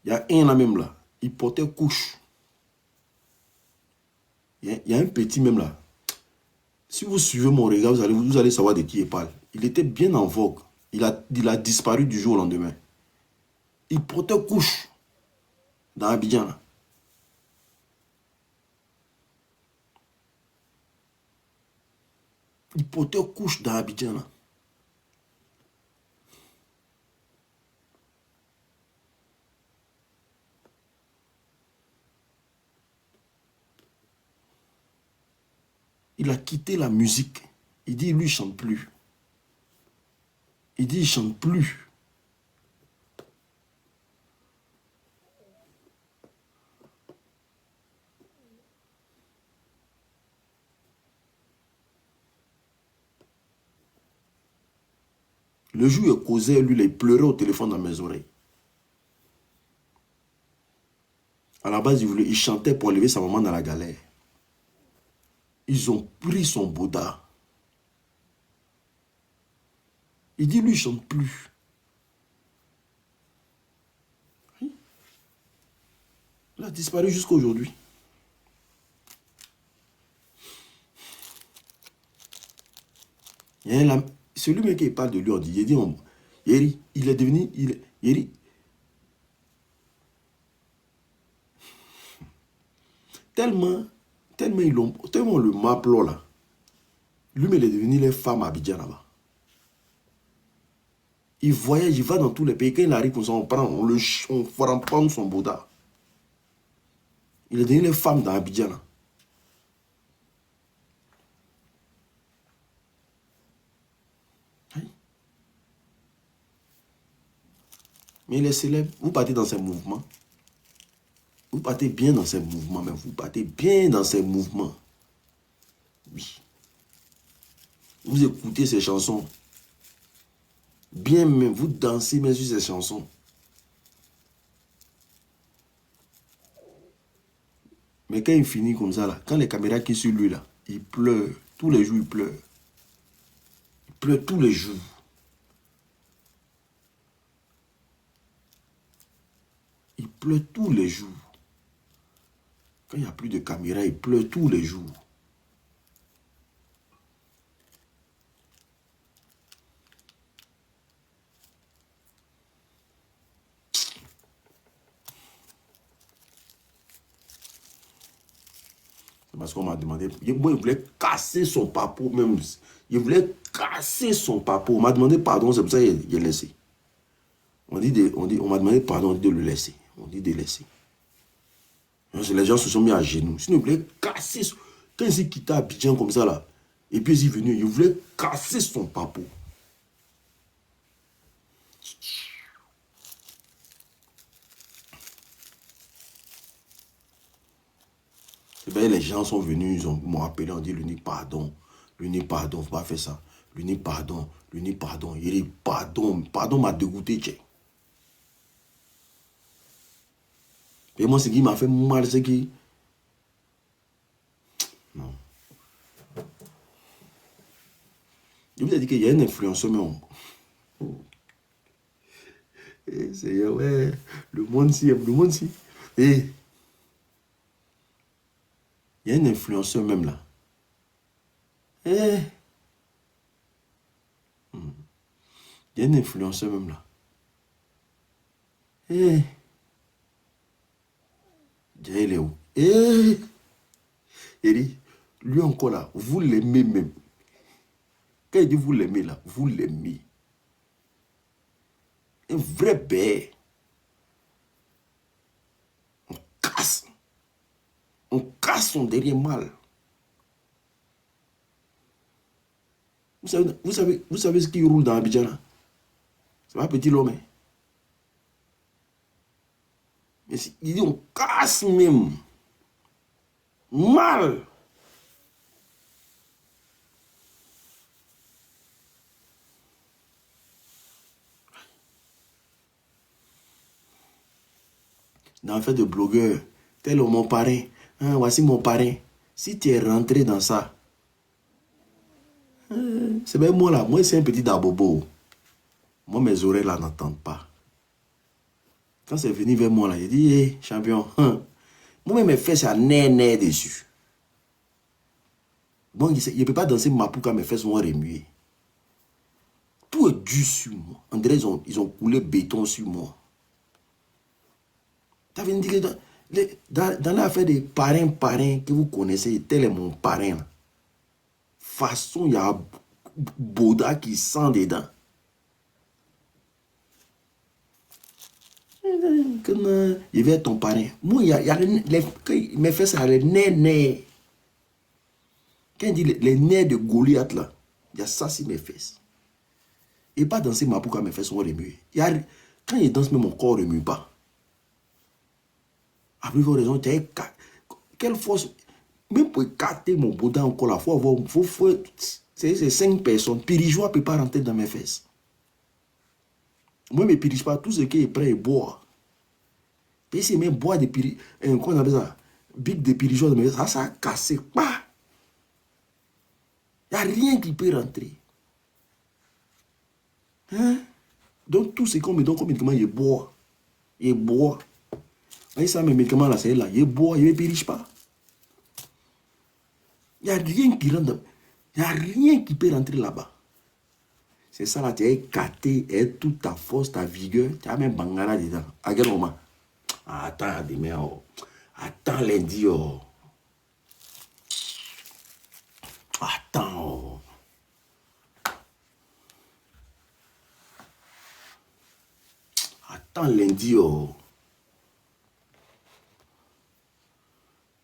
Il y a un là même là. Il portait couche. Il y a un petit même là. Si vous suivez mon regard, vous allez savoir de qui il parle. Il était bien en vogue. Il a disparu du jour au lendemain. Il portait couche dans Abidjan. Là. Il portait couche dans Abidjan. Là. Il a quitté la musique. Il dit, lui, il ne chante plus. Il dit, il ne chante plus. Le jour où il causait, lui, il pleurait au téléphone dans mes oreilles. À la base, il chantait pour lever sa maman dans la galère. Ils ont pris son Bouddha. Il dit, lui, il ne chante plus. Il a disparu jusqu'à aujourd'hui. Celui qui parle de lui, on dit, il est devenu, tellement le m'appelait là. Lui, il est devenu les femmes à Abidjan là-bas. Il voyage, il va dans tous les pays. Quand il arrive comme ça, on prend son Bouddha. Il est devenu les femmes dans Abidjan là. Mais il est célèbre. Vous partez dans ces mouvements. Vous partez bien dans ces mouvements, mais vous partez bien dans ces mouvements. Oui. Vous écoutez ces chansons. Bien même, vous dansez même sur ces chansons. Mais quand il finit comme ça, là, quand les caméras qui sont sur lui, là, il pleure. Tous les jours, il pleure. Il pleure tous les jours. Il pleure tous les jours. Quand il n'y a plus de caméra, il pleure tous les jours. Parce qu'on m'a demandé, moi, il voulait casser son papo même. Il voulait casser son papo. On m'a demandé pardon, c'est pour ça qu'il a laissé. On m'a demandé pardon, on dit de le laisser. On dit de laisser. Les gens se sont mis à genoux. Sinon, il voulait casser. Quand il s'est quitté Abidjan comme ça, là, et puis il est venu, il voulait casser son papo. Et bien, les gens sont venus, ils m'ont appelé, on dit l'unique pardon, faut pas faire ça. L'unique pardon. Il dit pardon m'a dégoûté, tiens. Et moi, ce qui m'a fait mal, c'est que... Non. Je vous ai dit qu'il y a un influenceur, mais c'est ouais, le monde si. Et il y a un influenceur même là. Il y a un influenceur même là. Il est où? Il dit, lui encore là, vous l'aimez même. Quand il dit vous l'aimez là, vous l'aimez. Un vrai bête. On casse son derrière mal. Vous savez ce qui roule dans Abidjan là? C'est pas petit l'homme. Mais il dit on casse même. Mal. Dans l'affaire de blogueur, tel mon parrain. Hein, voici mon parrain. Si tu es rentré dans ça, c'est même moi là. Moi, c'est un petit dabobo. Moi, mes oreilles là n'entendent pas. Quand c'est venu vers moi là, il dit, hey, champion, moi-même, mes fesses, ça n'est dessus. Bon, il ne peut pas danser ma pou quand mes fesses vont remuer. Tout est dû sur moi. En dirait, ils ont coulé béton sur moi. Tu avais dit que dans l'affaire des parrains que vous connaissez, tel est mon parrain. De façon, il y a Bouddha qui sent dedans. Il va être ton parrain. Moi, il y a mes fesses, ça les nez. Quand il dit les nerfs de Goliath là, il y a ça sur mes fesses. Et pas danser ma pour quand mes fesses sont remuées. Quand il danse, même mon corps ne remue pas. À plus forte raison, tu as quelle force. Même pour écarter mon boudin encore là, c'est 5 personnes. Pirigeois ne peut pas rentrer dans mes fesses. Moi, je ne purige pas tout ce qui est prêt et boire. Et si même boire des pirigeois, comment on appelle ça? Big des pirigeois, ça a cassé pas. Il n'y a rien qui peut rentrer. Hein? Donc, tout ce qu'on me donne comme médicament, je bois. Je bois. Et ça, mes médicaments là, c'est là. Je bois, je ne purige pas. Il n'y a rien qui rentre. Il n'y a rien qui peut rentrer là-bas. C'est ça là, tu as écarté et toute ta force, ta vigueur, tu as même bangara dedans. À quel moment? Attends, demain, oh. Attends lundi, oh. Attends, oh. Attends lundi, oh.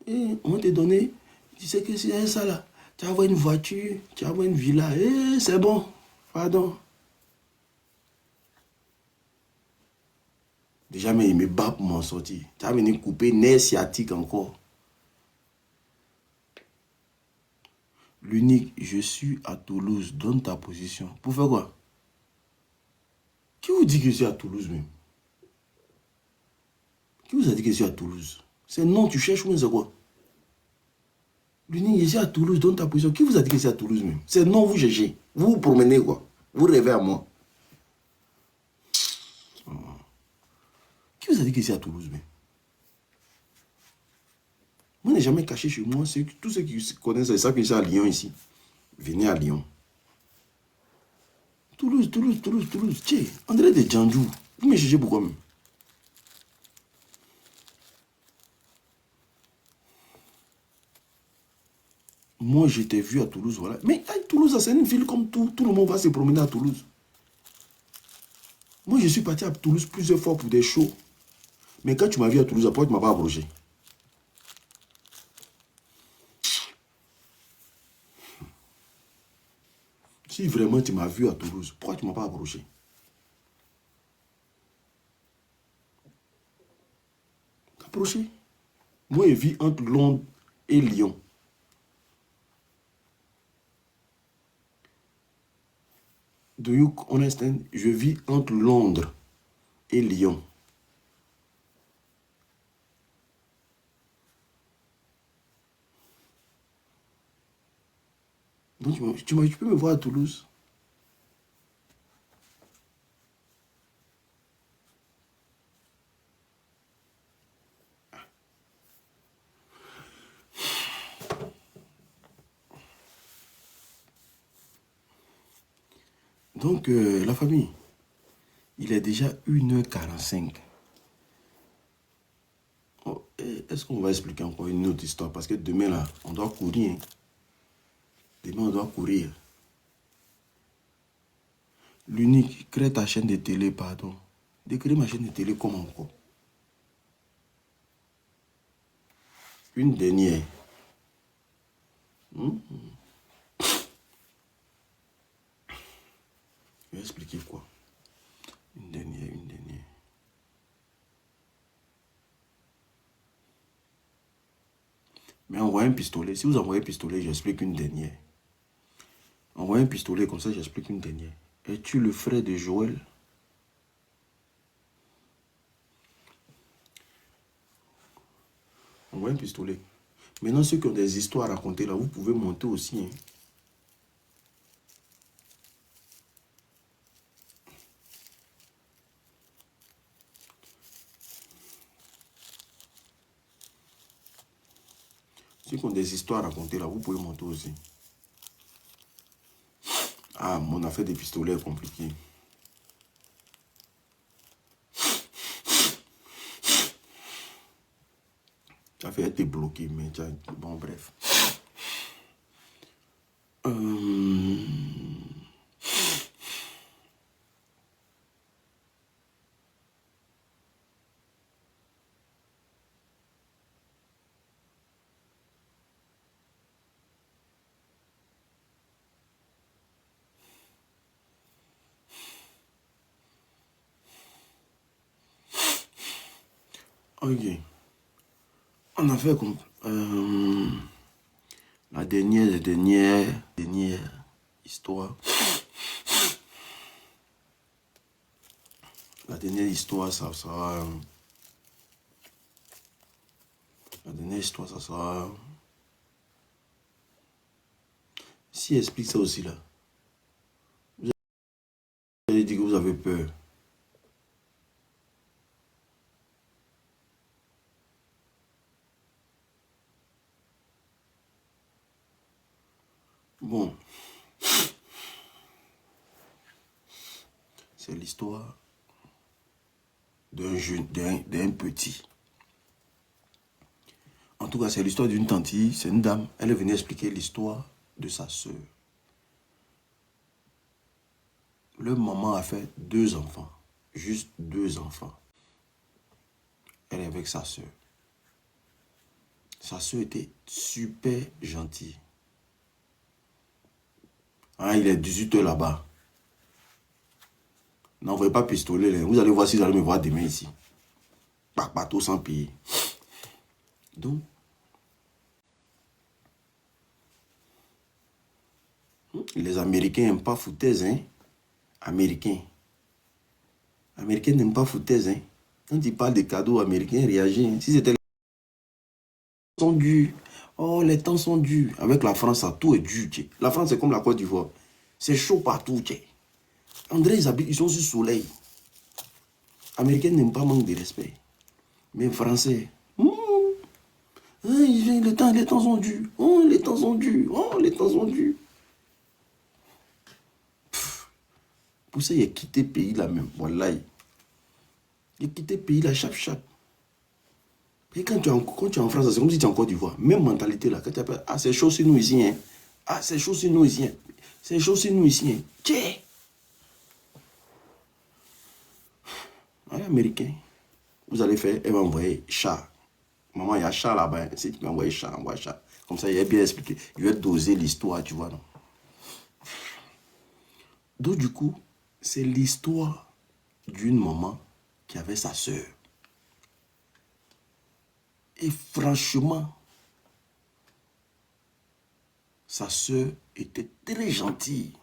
Et on va te donner, tu sais que c'est ça là. Tu vas avoir une voiture, tu vas avoir une villa. Eh, c'est bon, pardon. Déjà, mais il me bat pour m'en sortir. Tu vas venir couper nerf sciatique encore. L'unique, je suis à Toulouse, donne ta position. Pour faire quoi? Qui vous dit que je suis à Toulouse même? Qui vous a dit que je suis à Toulouse? C'est non, tu cherches où, c'est quoi? L'unique, je suis à Toulouse, donne ta position. Qui vous a dit que je suis à Toulouse même? C'est non, vous cherchez. Vous vous promenez quoi? Vous rêvez à moi. Qui vous a dit que je suis à Toulouse même? Moi, je n'ai jamais caché chez moi. Tous ceux qui connaissent, ils savent que je suis à Lyon ici. Venez à Lyon. Toulouse, Toulouse, Toulouse, Toulouse. Tiens, André de Djandjou. Vous me cherchez pourquoi même? Moi, je t'ai vu à Toulouse, voilà. Mais Toulouse, c'est une ville comme tout. Tout le monde va se promener à Toulouse. Moi, je suis parti à Toulouse plusieurs fois pour des shows. Mais quand tu m'as vu à Toulouse, pourquoi tu ne m'as pas approché? Si vraiment tu m'as vu à Toulouse, pourquoi tu ne m'as pas approché? Approché. Moi, je vis entre Londres et Lyon. Do you understand? Je vis entre Londres et Lyon. Donc, tu peux me voir à Toulouse. Donc, la famille, il est déjà 1h45. Oh, est-ce qu'on va expliquer encore une autre histoire? Parce que demain, là, on doit courir. Hein. Demain, on doit courir. L'unique, crée ta chaîne de télé, pardon. Décrée ma chaîne de télé comme encore. Une dernière. Je vais expliquer quoi? Une dernière, une dernière. Mais envoyez un pistolet. Si vous envoyez un pistolet, j'explique une dernière. Envoyez un pistolet, comme ça j'explique une dernière. Es-tu le frère de Joël? Envoyez un pistolet. Maintenant, ceux qui ont des histoires à raconter, là, vous pouvez monter aussi. Hein. Ceux qui ont des histoires à raconter, là, vous pouvez monter aussi. Ah, mon affaire des pistolets est compliquée. Ça fait être bloqué, mais bon, bref. Ok. On a fait comme... la dernière histoire. La dernière histoire, ça sera... La dernière histoire, ça sera... Si explique ça aussi là. Vous avez dit que vous avez peur. Bon. C'est l'histoire d'un jeune, d'un petit. En tout cas, c'est l'histoire d'une tante, c'est une dame. Elle est venue expliquer l'histoire de sa soeur. Leur maman a fait 2 enfants. Juste 2 enfants. Elle est avec sa soeur. Sa soeur était super gentille. Ah, il est 18 h là-bas. N'envoyez pas pistolet. Là. Vous allez voir si vous allez me voir demain ici. Pas bateau sans payer. Donc, les Américains n'aiment pas foutaise, hein. Américains. Américains n'aiment pas foutaise, hein. Quand ils parlent des cadeaux américains, réagissent. Hein. Si c'était les temps sont durs. Oh, les temps sont durs. Avec la France, ça, tout est dur. Tchè. La France, c'est comme la Côte d'Ivoire. C'est chaud partout. Tchè. André, ils sont sur le soleil. Américains n'aiment pas manque de respect. Mais Français, les temps sont durs. Oh, les temps sont durs. Oh, les temps sont durs. Pour ça, il a quitté le pays là même. Voilà. Il a quitté le pays là, chap. Et quand tu es en France, c'est comme si tu es en Côte d'Ivoire. Même mentalité là. Quand tu appelles, ah, c'est chaud sur nous ici. Hein. Ah, c'est chaud sur nous ici. Hein. C'est chaud sur nous ici. Hein. Tchè. Allez, Américain. Vous allez faire, elle va envoyer chat. Maman, il y a chat là-bas. Si tu peux envoyer chat, envoie chat. Comme ça, il est bien expliqué. Il va doser l'histoire, tu vois, non? Donc, du coup, c'est l'histoire d'une maman qui avait sa soeur. Et franchement, sa soeur était très gentille.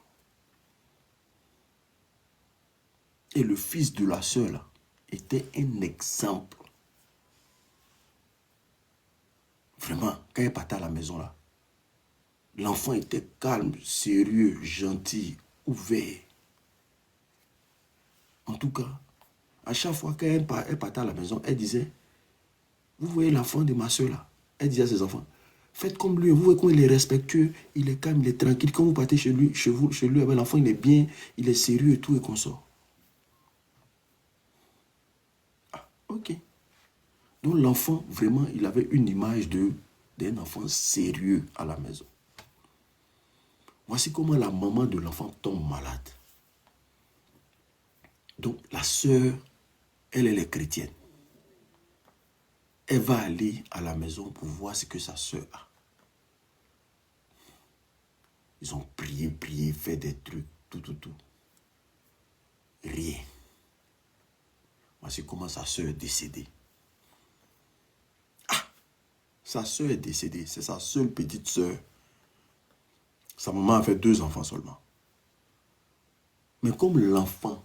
Et le fils de la soeur, là, était un exemple. Vraiment, quand elle partait à la maison, là, l'enfant était calme, sérieux, gentil, ouvert. En tout cas, à chaque fois qu'elle partait à la maison, elle disait, vous voyez l'enfant de ma soeur là, elle disait à ses enfants, faites comme lui, vous voyez comment il est respectueux, il est calme, il est tranquille. Quand vous partez chez lui, l'enfant il est bien, il est sérieux et tout et qu'on sort. Ah, ok. Donc l'enfant, vraiment, il avait une image d'un enfant sérieux à la maison. Voici comment la maman de l'enfant tombe malade. Donc la sœur, elle est chrétienne. Elle va aller à la maison pour voir ce que sa sœur a. Ils ont prié, fait des trucs, tout. Rien. Voici comment sa sœur est décédée. Ah! Sa sœur est décédée. C'est sa seule petite sœur. Sa maman a fait 2 enfants seulement. Mais comme l'enfant